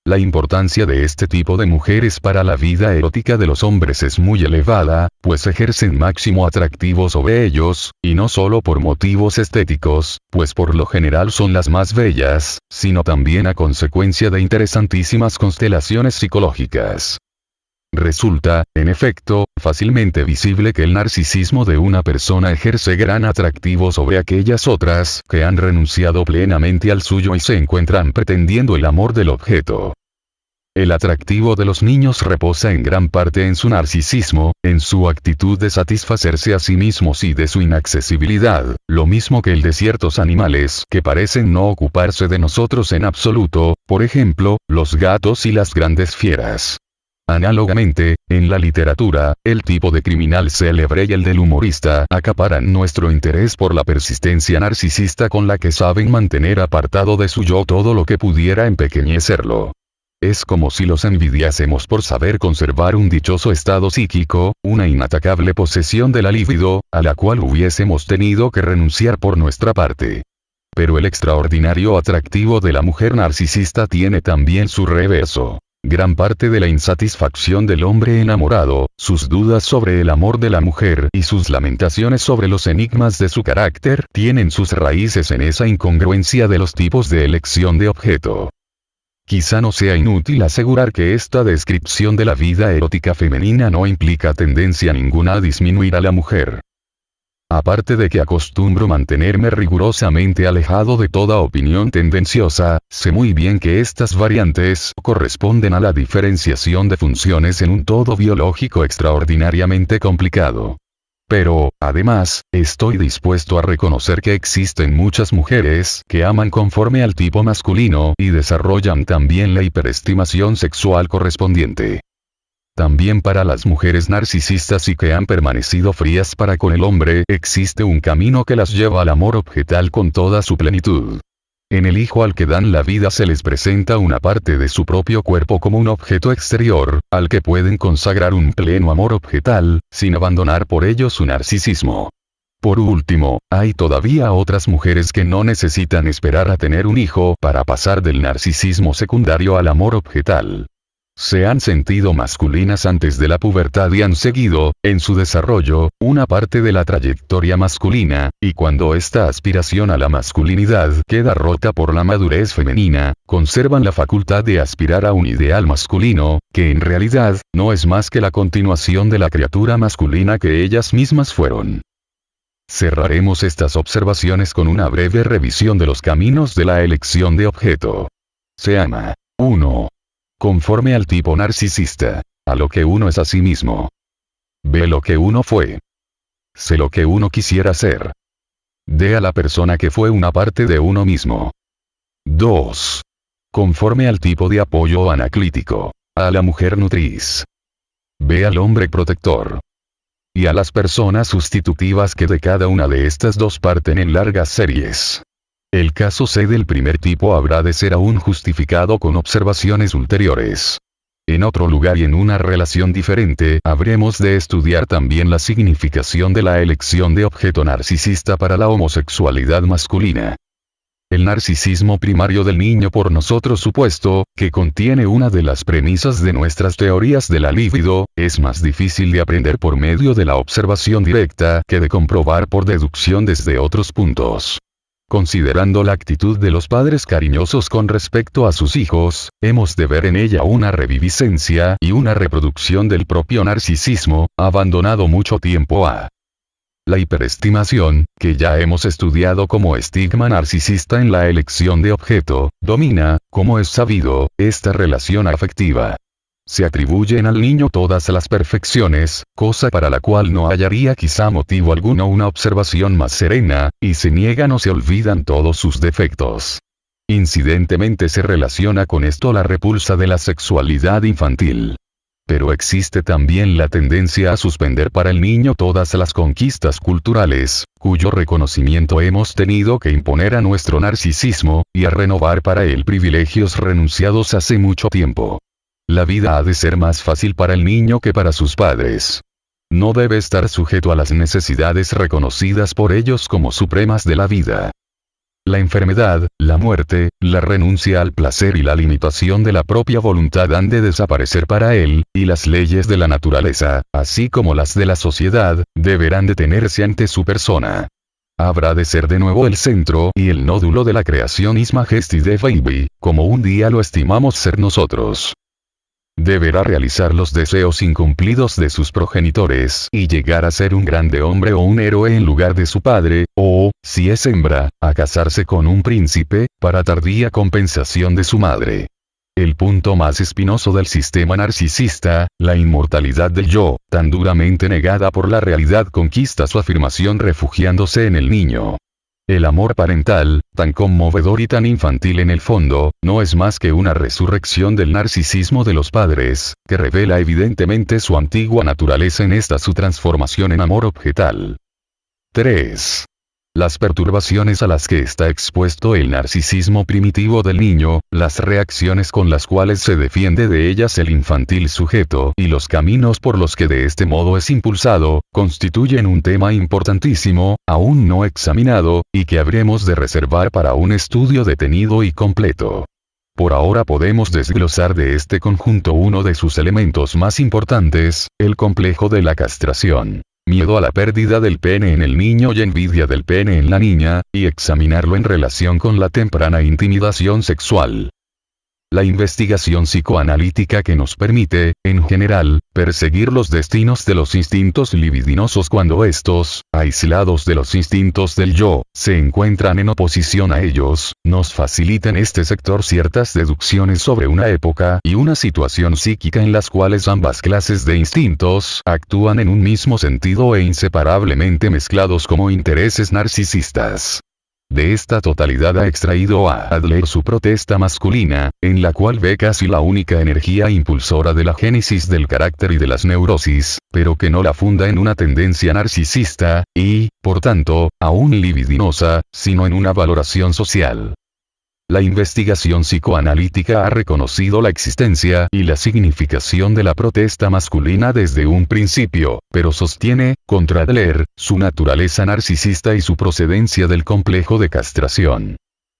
La importancia de este tipo de mujeres para la vida erótica de los hombres es muy elevada, pues ejercen máximo atractivo sobre ellos, y no solo por motivos estéticos, pues por lo general son las más bellas, sino también a consecuencia de interesantísimas constelaciones psicológicas. Resulta, en efecto, fácilmente visible que el narcisismo de una persona ejerce gran atractivo sobre aquellas otras que han renunciado plenamente al suyo y se encuentran pretendiendo el amor del objeto. El atractivo de los niños reposa en gran parte en su narcisismo, en su actitud de satisfacerse a sí mismos y de su inaccesibilidad, lo mismo que el de ciertos animales que parecen no ocuparse de nosotros en absoluto, por ejemplo, los gatos y las grandes fieras. Análogamente, en la literatura, el tipo de criminal célebre y el del humorista acaparan nuestro interés por la persistencia narcisista con la que saben mantener apartado de su yo todo lo que pudiera empequeñecerlo. Es como si los envidiásemos por saber conservar un dichoso estado psíquico, una inatacable posesión de la libido, a la cual hubiésemos tenido que renunciar por nuestra parte. Pero el extraordinario atractivo de la mujer narcisista tiene también su reverso. Gran parte de la insatisfacción del hombre enamorado, sus dudas sobre el amor de la mujer y sus lamentaciones sobre los enigmas de su carácter tienen sus raíces en esa incongruencia de los tipos de elección de objeto. Quizá no sea inútil asegurar que esta descripción de la vida erótica femenina no implica tendencia ninguna a disminuir a la mujer. Aparte de que acostumbro mantenerme rigurosamente alejado de toda opinión tendenciosa, sé muy bien que estas variantes corresponden a la diferenciación de funciones en un todo biológico extraordinariamente complicado. Pero, además, estoy dispuesto a reconocer que existen muchas mujeres que aman conforme al tipo masculino y desarrollan también la hiperestimación sexual correspondiente. También para las mujeres narcisistas y que han permanecido frías para con el hombre existe un camino que las lleva al amor objetal con toda su plenitud. En el hijo al que dan la vida se les presenta una parte de su propio cuerpo como un objeto exterior, al que pueden consagrar un pleno amor objetal, sin abandonar por ello su narcisismo. Por último, hay todavía otras mujeres que no necesitan esperar a tener un hijo para pasar del narcisismo secundario al amor objetal. Se han sentido masculinas antes de la pubertad y han seguido, en su desarrollo, una parte de la trayectoria masculina, y cuando esta aspiración a la masculinidad queda rota por la madurez femenina, conservan la facultad de aspirar a un ideal masculino, que en realidad, no es más que la continuación de la criatura masculina que ellas mismas fueron. Cerraremos estas observaciones con una breve revisión de los caminos de la elección de objeto. Se ama. 1. Conforme al tipo narcisista. A lo que uno es a sí mismo. Ve lo que uno fue. Sé lo que uno quisiera ser. De a la persona que fue una parte de uno mismo. 2. Conforme al tipo de apoyo anaclítico. A la mujer nutriz. Ve al hombre protector. Y a las personas sustitutivas que de cada una de estas dos parten en largas series. El caso C del primer tipo habrá de ser aún justificado con observaciones ulteriores. En otro lugar y en una relación diferente, habremos de estudiar también la significación de la elección de objeto narcisista para la homosexualidad masculina. El narcisismo primario del niño por nosotros supuesto, que contiene una de las premisas de nuestras teorías de la libido, es más difícil de aprender por medio de la observación directa que de comprobar por deducción desde otros puntos. Considerando la actitud de los padres cariñosos con respecto a sus hijos, hemos de ver en ella una reviviscencia y una reproducción del propio narcisismo, abandonado mucho tiempo a la hiperestimación, que ya hemos estudiado como estigma narcisista en la elección de objeto, domina, como es sabido, esta relación afectiva. Se atribuyen al niño todas las perfecciones, cosa para la cual no hallaría quizá motivo alguno una observación más serena, y se niegan o se olvidan todos sus defectos. Incidentemente se relaciona con esto la repulsa de la sexualidad infantil. Pero existe también la tendencia a suspender para el niño todas las conquistas culturales, cuyo reconocimiento hemos tenido que imponer a nuestro narcisismo, y a renovar para él privilegios renunciados hace mucho tiempo. La vida ha de ser más fácil para el niño que para sus padres. No debe estar sujeto a las necesidades reconocidas por ellos como supremas de la vida. La enfermedad, la muerte, la renuncia al placer y la limitación de la propia voluntad han de desaparecer para él, y las leyes de la naturaleza, así como las de la sociedad, deberán detenerse ante su persona. Habrá de ser de nuevo el centro y el nódulo de la creación His Majesty de Baby, como un día lo estimamos ser nosotros. Deberá realizar los deseos incumplidos de sus progenitores y llegar a ser un grande hombre o un héroe en lugar de su padre, o, si es hembra, a casarse con un príncipe, para tardía compensación de su madre. El punto más espinoso del sistema narcisista, la inmortalidad del yo, tan duramente negada por la realidad conquista su afirmación refugiándose en el niño. El amor parental, tan conmovedor y tan infantil en el fondo, no es más que una resurrección del narcisismo de los padres, que revela evidentemente su antigua naturaleza en esta su transformación en amor objetal. 3. Las perturbaciones a las que está expuesto el narcisismo primitivo del niño, las reacciones con las cuales se defiende de ellas el infantil sujeto y los caminos por los que de este modo es impulsado, constituyen un tema importantísimo, aún no examinado, y que habremos de reservar para un estudio detenido y completo. Por ahora podemos desglosar de este conjunto uno de sus elementos más importantes, el complejo de la castración. Miedo a la pérdida del pene en el niño y envidia del pene en la niña, y examinarlo en relación con la temprana intimidación sexual. La investigación psicoanalítica que nos permite, en general, perseguir los destinos de los instintos libidinosos cuando estos, aislados de los instintos del yo, se encuentran en oposición a ellos, nos facilita en este sector ciertas deducciones sobre una época y una situación psíquica en las cuales ambas clases de instintos actúan en un mismo sentido e inseparablemente mezclados como intereses narcisistas. De esta totalidad ha extraído a Adler su protesta masculina, en la cual ve casi la única energía impulsora de la génesis del carácter y de las neurosis, pero que no la funda en una tendencia narcisista, y, por tanto, aún libidinosa, sino en una valoración social. La investigación psicoanalítica ha reconocido la existencia y la significación de la protesta masculina desde un principio, pero sostiene, contra Adler, su naturaleza narcisista y su procedencia del complejo de castración.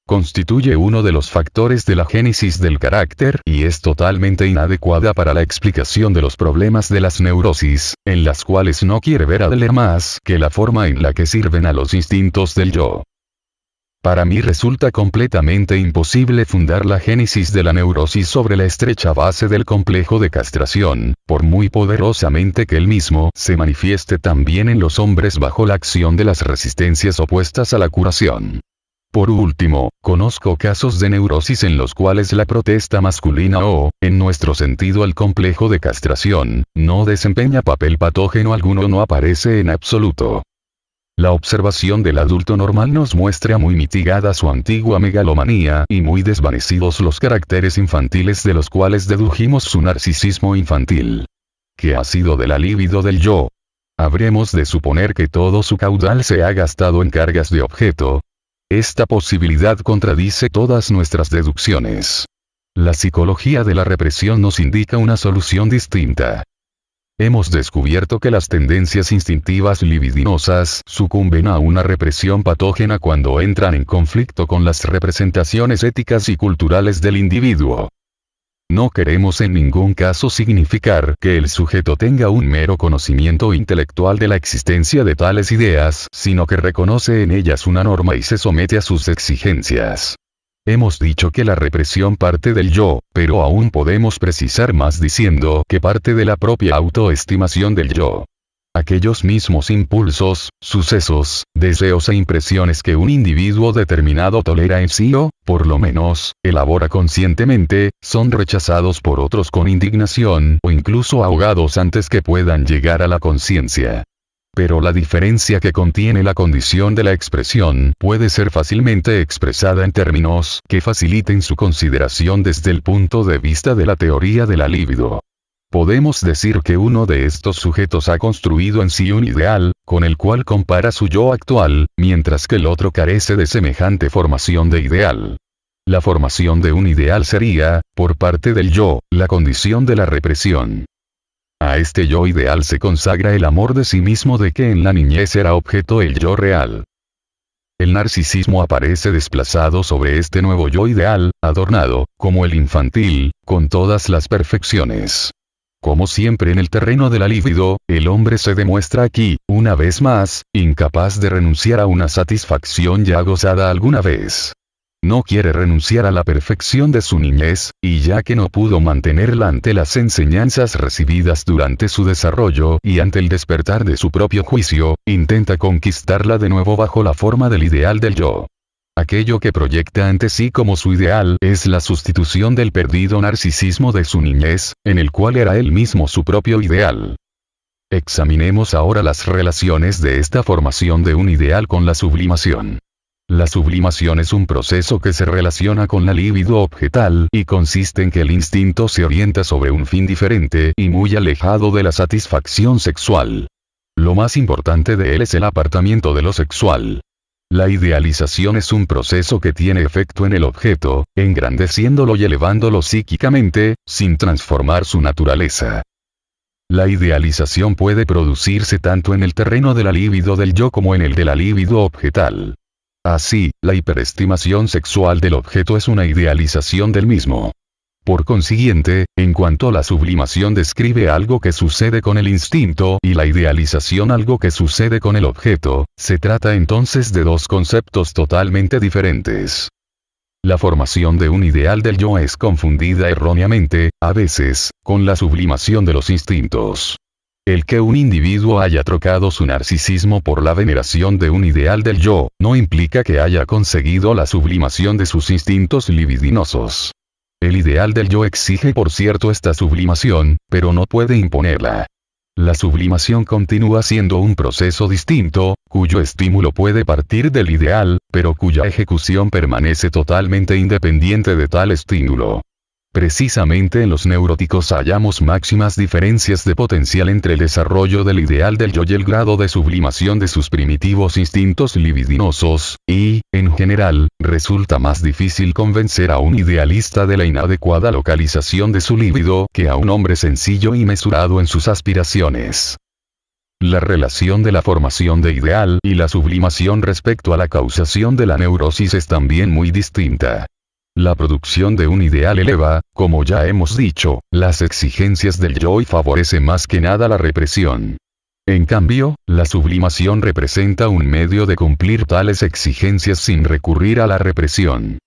Constituye uno de los factores de la génesis del carácter y es totalmente inadecuada para la explicación de los problemas de las neurosis, en las cuales no quiere ver Adler más que la forma en la que sirven a los instintos del yo. Para mí resulta completamente imposible fundar la génesis de la neurosis sobre la estrecha base del complejo de castración, por muy poderosamente que el mismo se manifieste también en los hombres bajo la acción de las resistencias opuestas a la curación. Por último, conozco casos de neurosis en los cuales la protesta masculina o, en nuestro sentido el complejo de castración, no desempeña papel patógeno alguno o no aparece en absoluto. La observación del adulto normal nos muestra muy mitigada su antigua megalomanía y muy desvanecidos los caracteres infantiles de los cuales dedujimos su narcisismo infantil. ¿Qué ha sido de la libido del yo? ¿Habremos de suponer que todo su caudal se ha gastado en cargas de objeto? Esta posibilidad contradice todas nuestras deducciones. La psicología de la represión nos indica una solución distinta. Hemos descubierto que las tendencias instintivas libidinosas sucumben a una represión patógena cuando entran en conflicto con las representaciones éticas y culturales del individuo. No queremos en ningún caso significar que el sujeto tenga un mero conocimiento intelectual de la existencia de tales ideas, sino que reconoce en ellas una norma y se somete a sus exigencias. Hemos dicho que la represión parte del yo, pero aún podemos precisar más diciendo que parte de la propia autoestimación del yo. Aquellos mismos impulsos, sucesos, deseos e impresiones que un individuo determinado tolera en sí o, por lo menos, elabora conscientemente, son rechazados por otros con indignación o incluso ahogados antes que puedan llegar a la conciencia. Pero la diferencia que contiene la condición de la expresión puede ser fácilmente expresada en términos que faciliten su consideración desde el punto de vista de la teoría de la libido. Podemos decir que uno de estos sujetos ha construido en sí un ideal, con el cual compara su yo actual, mientras que el otro carece de semejante formación de ideal. La formación de un ideal sería, por parte del yo, la condición de la represión. A este yo ideal se consagra el amor de sí mismo de que en la niñez era objeto el yo real. El narcisismo aparece desplazado sobre este nuevo yo ideal, adornado, como el infantil, con todas las perfecciones. Como siempre en el terreno de la libido, el hombre se demuestra aquí, una vez más, incapaz de renunciar a una satisfacción ya gozada alguna vez. No quiere renunciar a la perfección de su niñez, y ya que no pudo mantenerla ante las enseñanzas recibidas durante su desarrollo y ante el despertar de su propio juicio, intenta conquistarla de nuevo bajo la forma del ideal del yo. Aquello que proyecta ante sí como su ideal es la sustitución del perdido narcisismo de su niñez, en el cual era él mismo su propio ideal. Examinemos ahora las relaciones de esta formación de un ideal con la sublimación. La sublimación es un proceso que se relaciona con la libido objetal y consiste en que el instinto se orienta sobre un fin diferente y muy alejado de la satisfacción sexual. Lo más importante de él es el apartamiento de lo sexual. La idealización es un proceso que tiene efecto en el objeto, engrandeciéndolo y elevándolo psíquicamente, sin transformar su naturaleza. La idealización puede producirse tanto en el terreno de la libido del yo como en el de la libido objetal. Así, la hiperestimación sexual del objeto es una idealización del mismo. Por consiguiente, en cuanto la sublimación describe algo que sucede con el instinto y la idealización algo que sucede con el objeto, se trata entonces de dos conceptos totalmente diferentes. La formación de un ideal del yo es confundida erróneamente, a veces, con la sublimación de los instintos. El que un individuo haya trocado su narcisismo por la veneración de un ideal del yo, no implica que haya conseguido la sublimación de sus instintos libidinosos. El ideal del yo exige por cierto esta sublimación, pero no puede imponerla. La sublimación continúa siendo un proceso distinto, cuyo estímulo puede partir del ideal, pero cuya ejecución permanece totalmente independiente de tal estímulo. Precisamente en los neuróticos hallamos máximas diferencias de potencial entre el desarrollo del ideal del yo y el grado de sublimación de sus primitivos instintos libidinosos, y, en general, resulta más difícil convencer a un idealista de la inadecuada localización de su libido que a un hombre sencillo y mesurado en sus aspiraciones. La relación de la formación de ideal y la sublimación respecto a la causación de la neurosis es también muy distinta. La producción de un ideal eleva, como ya hemos dicho, las exigencias del yo y favorece más que nada la represión. En cambio, la sublimación representa un medio de cumplir tales exigencias sin recurrir a la represión.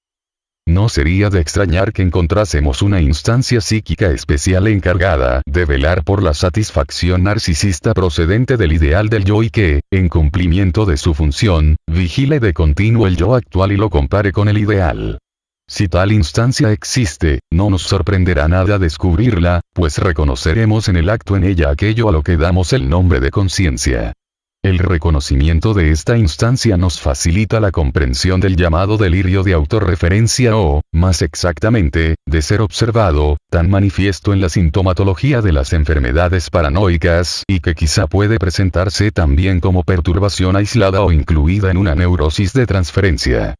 No sería de extrañar que encontrásemos una instancia psíquica especial encargada de velar por la satisfacción narcisista procedente del ideal del yo y que, en cumplimiento de su función, vigile de continuo el yo actual y lo compare con el ideal. Si tal instancia existe, no nos sorprenderá nada descubrirla, pues reconoceremos en el acto en ella aquello a lo que damos el nombre de conciencia. El reconocimiento de esta instancia nos facilita la comprensión del llamado delirio de autorreferencia o, más exactamente, de ser observado, tan manifiesto en la sintomatología de las enfermedades paranoicas y que quizá puede presentarse también como perturbación aislada o incluida en una neurosis de transferencia.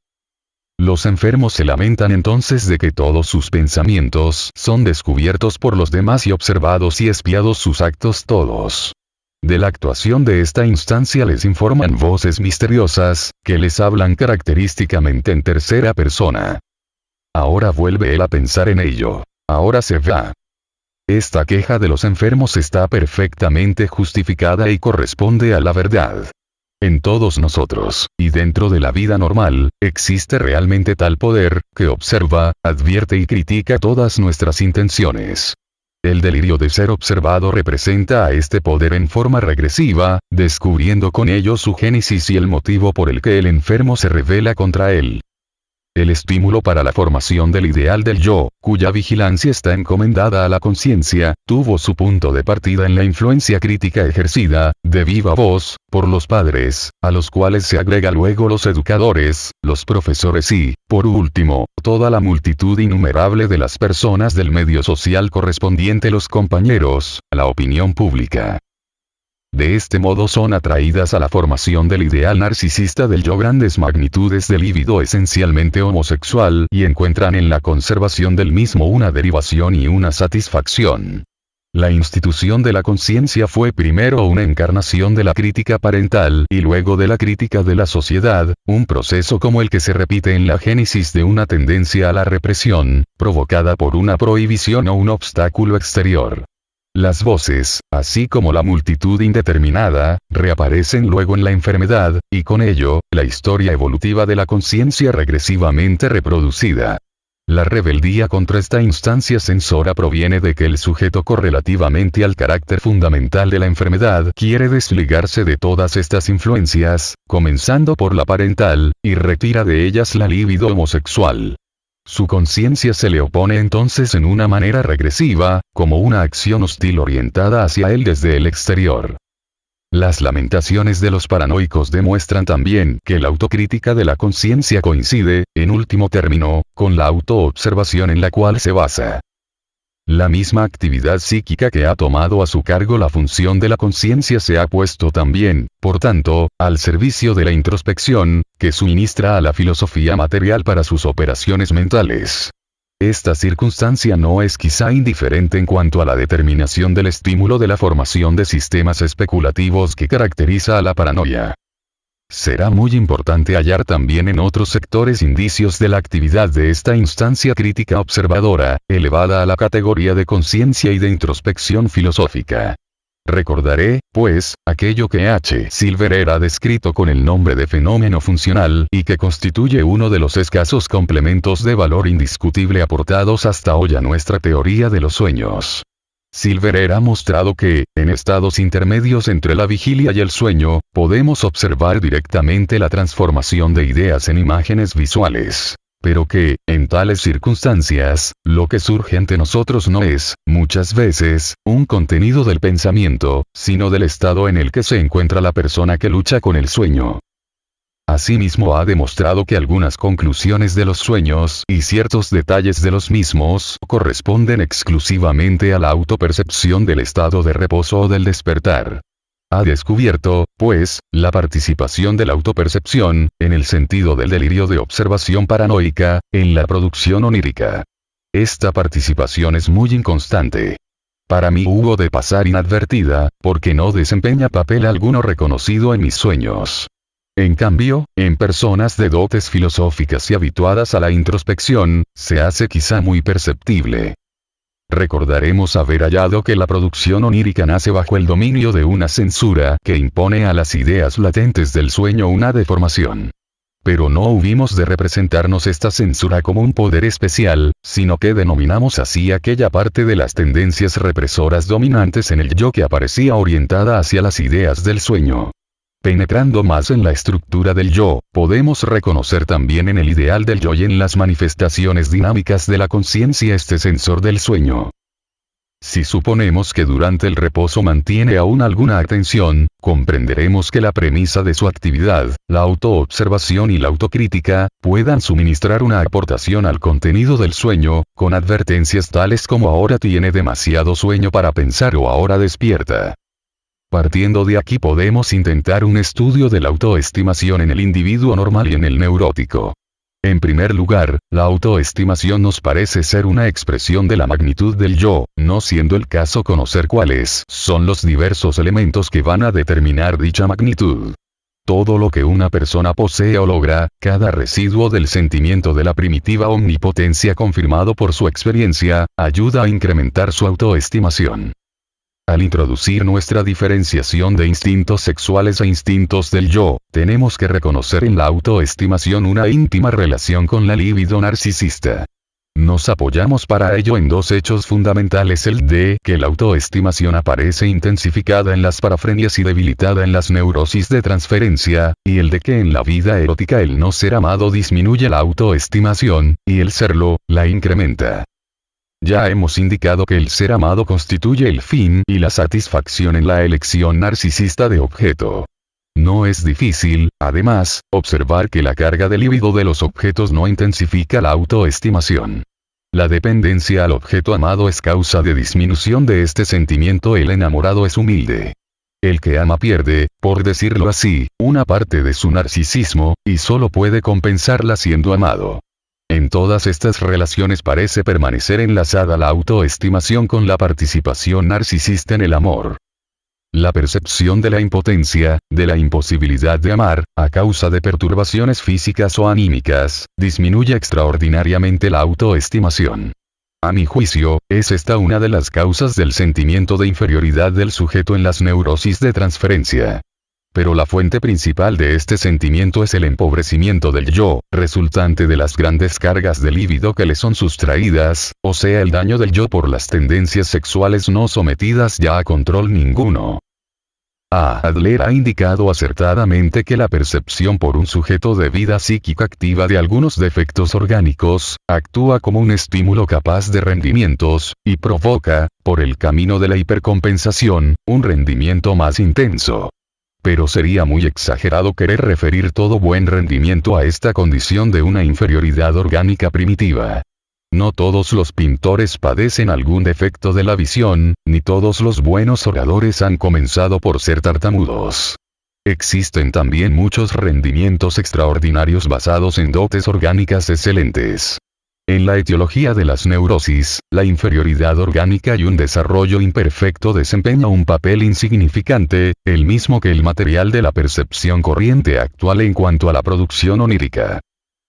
Los enfermos se lamentan entonces de que todos sus pensamientos son descubiertos por los demás y observados y espiados sus actos todos. De la actuación de esta instancia les informan voces misteriosas, que les hablan característicamente en tercera persona. Ahora vuelve él a pensar en ello. Ahora se va. Esta queja de los enfermos está perfectamente justificada y corresponde a la verdad. En todos nosotros, y dentro de la vida normal, existe realmente tal poder, que observa, advierte y critica todas nuestras intenciones. El delirio de ser observado representa a este poder en forma regresiva, descubriendo con ello su génesis y el motivo por el que el enfermo se rebela contra él. El estímulo para la formación del ideal del yo, cuya vigilancia está encomendada a la conciencia, tuvo su punto de partida en la influencia crítica ejercida, de viva voz, por los padres, a los cuales se agrega luego los educadores, los profesores y, por último, toda la multitud innumerable de las personas del medio social correspondiente, los compañeros, la opinión pública. De este modo son atraídas a la formación del ideal narcisista del yo grandes magnitudes de líbido esencialmente homosexual y encuentran en la conservación del mismo una derivación y una satisfacción. La institución de la conciencia fue primero una encarnación de la crítica parental y luego de la crítica de la sociedad, un proceso como el que se repite en la génesis de una tendencia a la represión, provocada por una prohibición o un obstáculo exterior. Las voces, así como la multitud indeterminada, reaparecen luego en la enfermedad, y con ello, la historia evolutiva de la conciencia regresivamente reproducida. La rebeldía contra esta instancia censora proviene de que el sujeto correlativamente al carácter fundamental de la enfermedad quiere desligarse de todas estas influencias, comenzando por la parental, y retira de ellas la libido homosexual. Su conciencia se le opone entonces en una manera regresiva, como una acción hostil orientada hacia él desde el exterior. Las lamentaciones de los paranoicos demuestran también que la autocrítica de la conciencia coincide, en último término, con la autoobservación en la cual se basa. La misma actividad psíquica que ha tomado a su cargo la función de la conciencia se ha puesto también, por tanto, al servicio de la introspección, que suministra a la filosofía material para sus operaciones mentales. Esta circunstancia no es quizá indiferente en cuanto a la determinación del estímulo de la formación de sistemas especulativos que caracteriza a la paranoia. Será muy importante hallar también en otros sectores indicios de la actividad de esta instancia crítica observadora, elevada a la categoría de conciencia y de introspección filosófica. Recordaré, pues, aquello que H. Silverer ha descrito con el nombre de fenómeno funcional y que constituye uno de los escasos complementos de valor indiscutible aportados hasta hoy a nuestra teoría de los sueños. Silverer ha mostrado que, en estados intermedios entre la vigilia y el sueño, podemos observar directamente la transformación de ideas en imágenes visuales. Pero que, en tales circunstancias, lo que surge ante nosotros no es, muchas veces, un contenido del pensamiento, sino del estado en el que se encuentra la persona que lucha con el sueño. Asimismo ha demostrado que algunas conclusiones de los sueños y ciertos detalles de los mismos corresponden exclusivamente a la autopercepción del estado de reposo o del despertar. Ha descubierto, pues, la participación de la autopercepción, en el sentido del delirio de observación paranoica, en la producción onírica. Esta participación es muy inconstante. Para mí hubo de pasar inadvertida, porque no desempeña papel alguno reconocido en mis sueños. En cambio, en personas de dotes filosóficas y habituadas a la introspección, se hace quizá muy perceptible. recordaremos haber hallado que la producción onírica nace bajo el dominio de una censura que impone a las ideas latentes del sueño una deformación. Pero no hubimos de representarnos esta censura como un poder especial, sino que denominamos así aquella parte de las tendencias represoras dominantes en el yo que aparecía orientada hacia las ideas del sueño. Penetrando más en la estructura del yo, podemos reconocer también en el ideal del yo y en las manifestaciones dinámicas de la conciencia este sensor del sueño. Si suponemos que durante el reposo mantiene aún alguna atención, comprenderemos que la premisa de su actividad, la autoobservación y la autocrítica, puedan suministrar una aportación al contenido del sueño, con advertencias tales como ahora tiene demasiado sueño para pensar o ahora despierta. Partiendo de aquí podemos intentar un estudio de la autoestimación en el individuo normal y en el neurótico. En primer lugar, la autoestimación nos parece ser una expresión de la magnitud del yo, no siendo el caso conocer cuáles son los diversos elementos que van a determinar dicha magnitud. Todo lo que una persona posee o logra, cada residuo del sentimiento de la primitiva omnipotencia confirmado por su experiencia, ayuda a incrementar su autoestimación. Al introducir nuestra diferenciación de instintos sexuales e instintos del yo, tenemos que reconocer en la autoestimación una íntima relación con la libido narcisista. Nos apoyamos para ello en dos hechos fundamentales: el de que la autoestimación aparece intensificada en las parafrenias y debilitada en las neurosis de transferencia, y el de que en la vida erótica el no ser amado disminuye la autoestimación, y el serlo, la incrementa. Ya hemos indicado que el ser amado constituye el fin y la satisfacción en la elección narcisista de objeto. No es difícil, además, observar que la carga de libido de los objetos no intensifica la autoestimación. La dependencia al objeto amado es causa de disminución de este sentimiento. El enamorado es humilde. El que ama pierde, por decirlo así, una parte de su narcisismo, y solo puede compensarla siendo amado. En todas estas relaciones parece permanecer enlazada la autoestimación con la participación narcisista en el amor. La percepción de la impotencia, de la imposibilidad de amar, a causa de perturbaciones físicas o anímicas, disminuye extraordinariamente la autoestimación. A mi juicio, es esta una de las causas del sentimiento de inferioridad del sujeto en las neurosis de transferencia. Pero la fuente principal de este sentimiento es el empobrecimiento del yo, resultante de las grandes cargas de líbido que le son sustraídas, o sea el daño del yo por las tendencias sexuales no sometidas ya a control ninguno. Adler ha indicado acertadamente que la percepción por un sujeto de vida psíquica activa de algunos defectos orgánicos, actúa como un estímulo capaz de rendimientos, y provoca, por el camino de la hipercompensación, un rendimiento más intenso. Pero sería muy exagerado querer referir todo buen rendimiento a esta condición de una inferioridad orgánica primitiva. No todos los pintores padecen algún defecto de la visión, ni todos los buenos oradores han comenzado por ser tartamudos. Existen también muchos rendimientos extraordinarios basados en dotes orgánicas excelentes. En la etiología de las neurosis, la inferioridad orgánica y un desarrollo imperfecto desempeña un papel insignificante, el mismo que el material de la percepción corriente actual en cuanto a la producción onírica.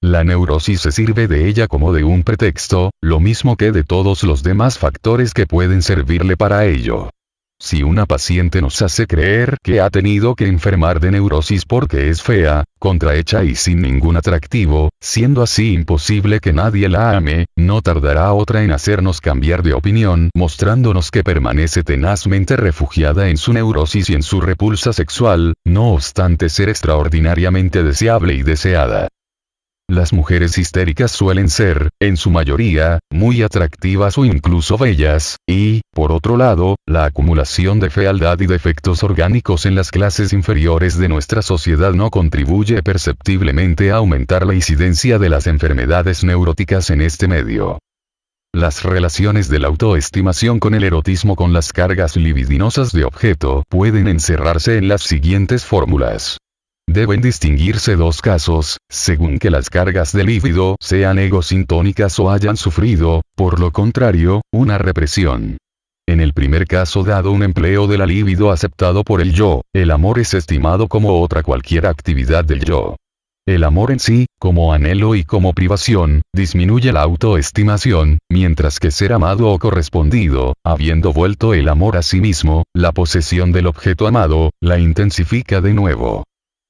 La neurosis se sirve de ella como de un pretexto, lo mismo que de todos los demás factores que pueden servirle para ello. Si una paciente nos hace creer que ha tenido que enfermar de neurosis porque es fea, contrahecha y sin ningún atractivo, siendo así imposible que nadie la ame, no tardará otra en hacernos cambiar de opinión, mostrándonos que permanece tenazmente refugiada en su neurosis y en su repulsa sexual, no obstante ser extraordinariamente deseable y deseada. Las mujeres histéricas suelen ser, en su mayoría, muy atractivas o incluso bellas, y, por otro lado, la acumulación de fealdad y defectos orgánicos en las clases inferiores de nuestra sociedad no contribuye perceptiblemente a aumentar la incidencia de las enfermedades neuróticas en este medio. Las relaciones de la autoestimación con el erotismo con las cargas libidinosas de objeto pueden encerrarse en las siguientes fórmulas. Deben distinguirse dos casos, según que las cargas de líbido sean egosintónicas o hayan sufrido, por lo contrario, una represión. En el primer caso, dado un empleo de la libido aceptado por el yo, el amor es estimado como otra cualquier actividad del yo. El amor en sí, como anhelo y como privación, disminuye la autoestimación, mientras que ser amado o correspondido, habiendo vuelto el amor a sí mismo, la posesión del objeto amado, la intensifica de nuevo.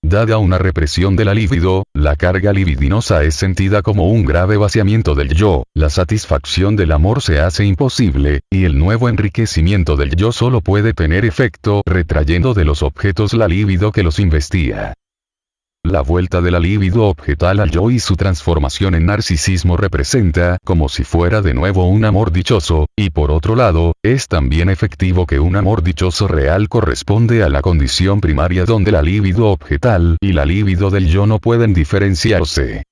Dada una represión de la libido, la carga libidinosa es sentida como un grave vaciamiento del yo, la satisfacción del amor se hace imposible, y el nuevo enriquecimiento del yo solo puede tener efecto retrayendo de los objetos la libido que los investía. La vuelta de la libido objetal al yo y su transformación en narcisismo representa como si fuera de nuevo un amor dichoso, y por otro lado, es también efectivo que un amor dichoso real corresponde a la condición primaria donde la libido objetal y la libido del yo no pueden diferenciarse.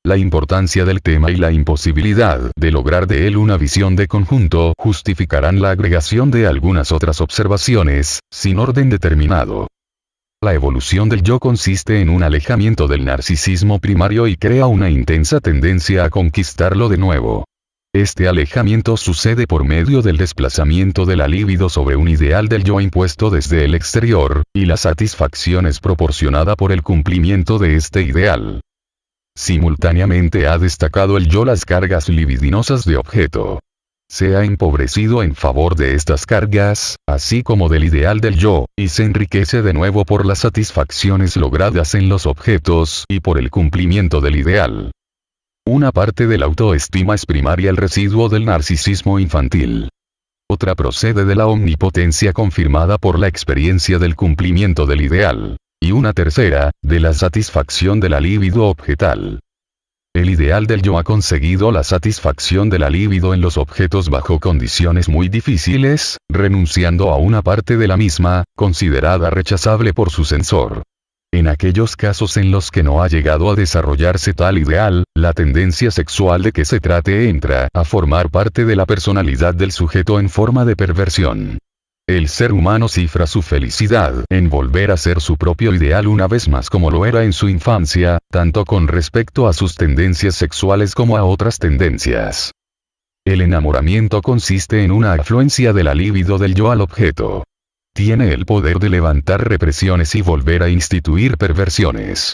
La importancia del tema y la imposibilidad de lograr de él una visión de conjunto justificarán la agregación de algunas otras observaciones, sin orden determinado. La evolución del yo consiste en un alejamiento del narcisismo primario y crea una intensa tendencia a conquistarlo de nuevo. Este alejamiento sucede por medio del desplazamiento de la libido sobre un ideal del yo impuesto desde el exterior, y la satisfacción es proporcionada por el cumplimiento de este ideal. Simultáneamente ha destacado el yo las cargas libidinosas de objeto. Se ha empobrecido en favor de estas cargas, así como del ideal del yo, y se enriquece de nuevo por las satisfacciones logradas en los objetos y por el cumplimiento del ideal. Una parte de la autoestima es primaria, el residuo del narcisismo infantil. Otra procede de la omnipotencia confirmada por la experiencia del cumplimiento del ideal. Y una tercera, de la satisfacción de la libido objetal. El ideal del yo ha conseguido la satisfacción de la libido en los objetos bajo condiciones muy difíciles, renunciando a una parte de la misma, considerada rechazable por su censor. En aquellos casos en los que no ha llegado a desarrollarse tal ideal, la tendencia sexual de que se trate entra a formar parte de la personalidad del sujeto en forma de perversión. El ser humano cifra su felicidad en volver a ser su propio ideal una vez más como lo era en su infancia, tanto con respecto a sus tendencias sexuales como a otras tendencias. El enamoramiento consiste en una afluencia de la libido del yo al objeto. Tiene el poder de levantar represiones y volver a instituir perversiones.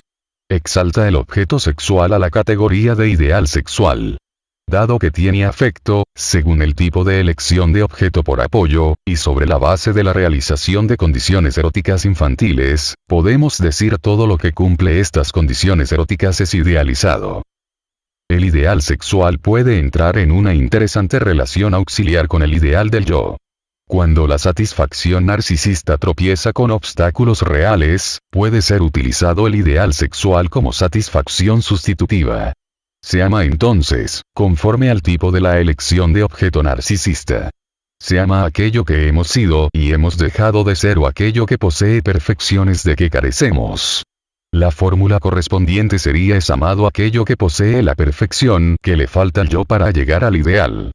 Exalta el objeto sexual a la categoría de ideal sexual. Dado que tiene afecto, según el tipo de elección de objeto por apoyo, y sobre la base de la realización de condiciones eróticas infantiles, podemos decir todo lo que cumple estas condiciones eróticas es idealizado. El ideal sexual puede entrar en una interesante relación auxiliar con el ideal del yo. Cuando la satisfacción narcisista tropieza con obstáculos reales, puede ser utilizado el ideal sexual como satisfacción sustitutiva. Se ama entonces, conforme al tipo de la elección de objeto narcisista. Se ama aquello que hemos sido y hemos dejado de ser o aquello que posee perfecciones de que carecemos. La fórmula correspondiente sería es amado aquello que posee la perfección que le falta al yo para llegar al ideal.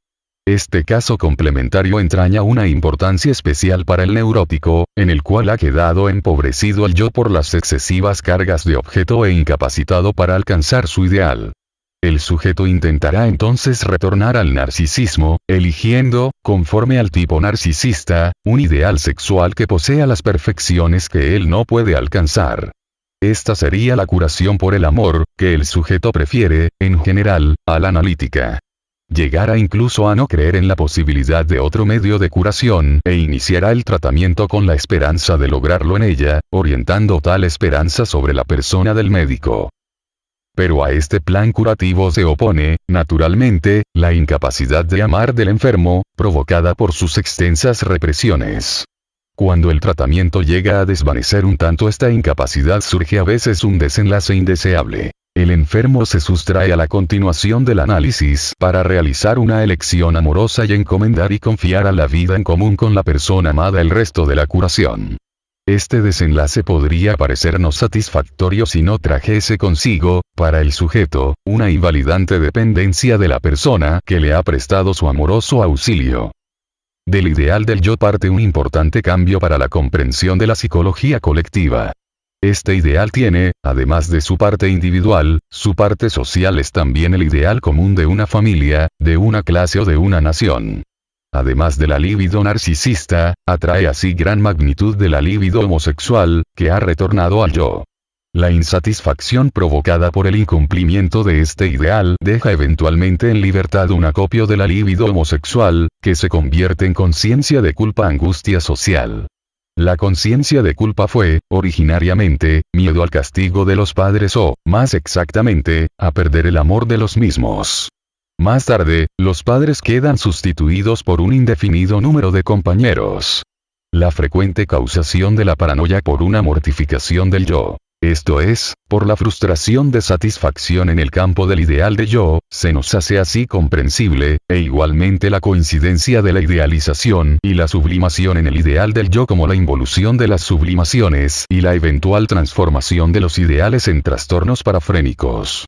Este caso complementario entraña una importancia especial para el neurótico, en el cual ha quedado empobrecido el yo por las excesivas cargas de objeto e incapacitado para alcanzar su ideal. El sujeto intentará entonces retornar al narcisismo, eligiendo, conforme al tipo narcisista, un ideal sexual que posea las perfecciones que él no puede alcanzar. Esta sería la curación por el amor, que el sujeto prefiere, en general, a la analítica. Llegará incluso a no creer en la posibilidad de otro medio de curación, e iniciará el tratamiento con la esperanza de lograrlo en ella, orientando tal esperanza sobre la persona del médico. Pero a este plan curativo se opone, naturalmente, la incapacidad de amar del enfermo, provocada por sus extensas represiones. Cuando el tratamiento llega a desvanecer un tanto esta incapacidad, surge a veces un desenlace indeseable. El enfermo se sustrae a la continuación del análisis para realizar una elección amorosa y encomendar y confiar a la vida en común con la persona amada el resto de la curación. Este desenlace podría parecernos satisfactorio si no trajese consigo, para el sujeto, una invalidante dependencia de la persona que le ha prestado su amoroso auxilio. Del ideal del yo parte un importante cambio para la comprensión de la psicología colectiva. Este ideal tiene, además de su parte individual, su parte social es también el ideal común de una familia, de una clase o de una nación. Además de la libido narcisista, atrae así gran magnitud de la libido homosexual, que ha retornado al yo. La insatisfacción provocada por el incumplimiento de este ideal deja eventualmente en libertad un acopio de la libido homosexual, que se convierte en conciencia de culpa-angustia social. La conciencia de culpa fue, originariamente, miedo al castigo de los padres o, más exactamente, a perder el amor de los mismos. Más tarde, los padres quedan sustituidos por un indefinido número de compañeros. La frecuente causación de la paranoia por una mortificación del yo. Esto es, por la frustración de satisfacción en el campo del ideal de yo, se nos hace así comprensible, e igualmente la coincidencia de la idealización y la sublimación en el ideal del yo como la involución de las sublimaciones y la eventual transformación de los ideales en trastornos parafrénicos.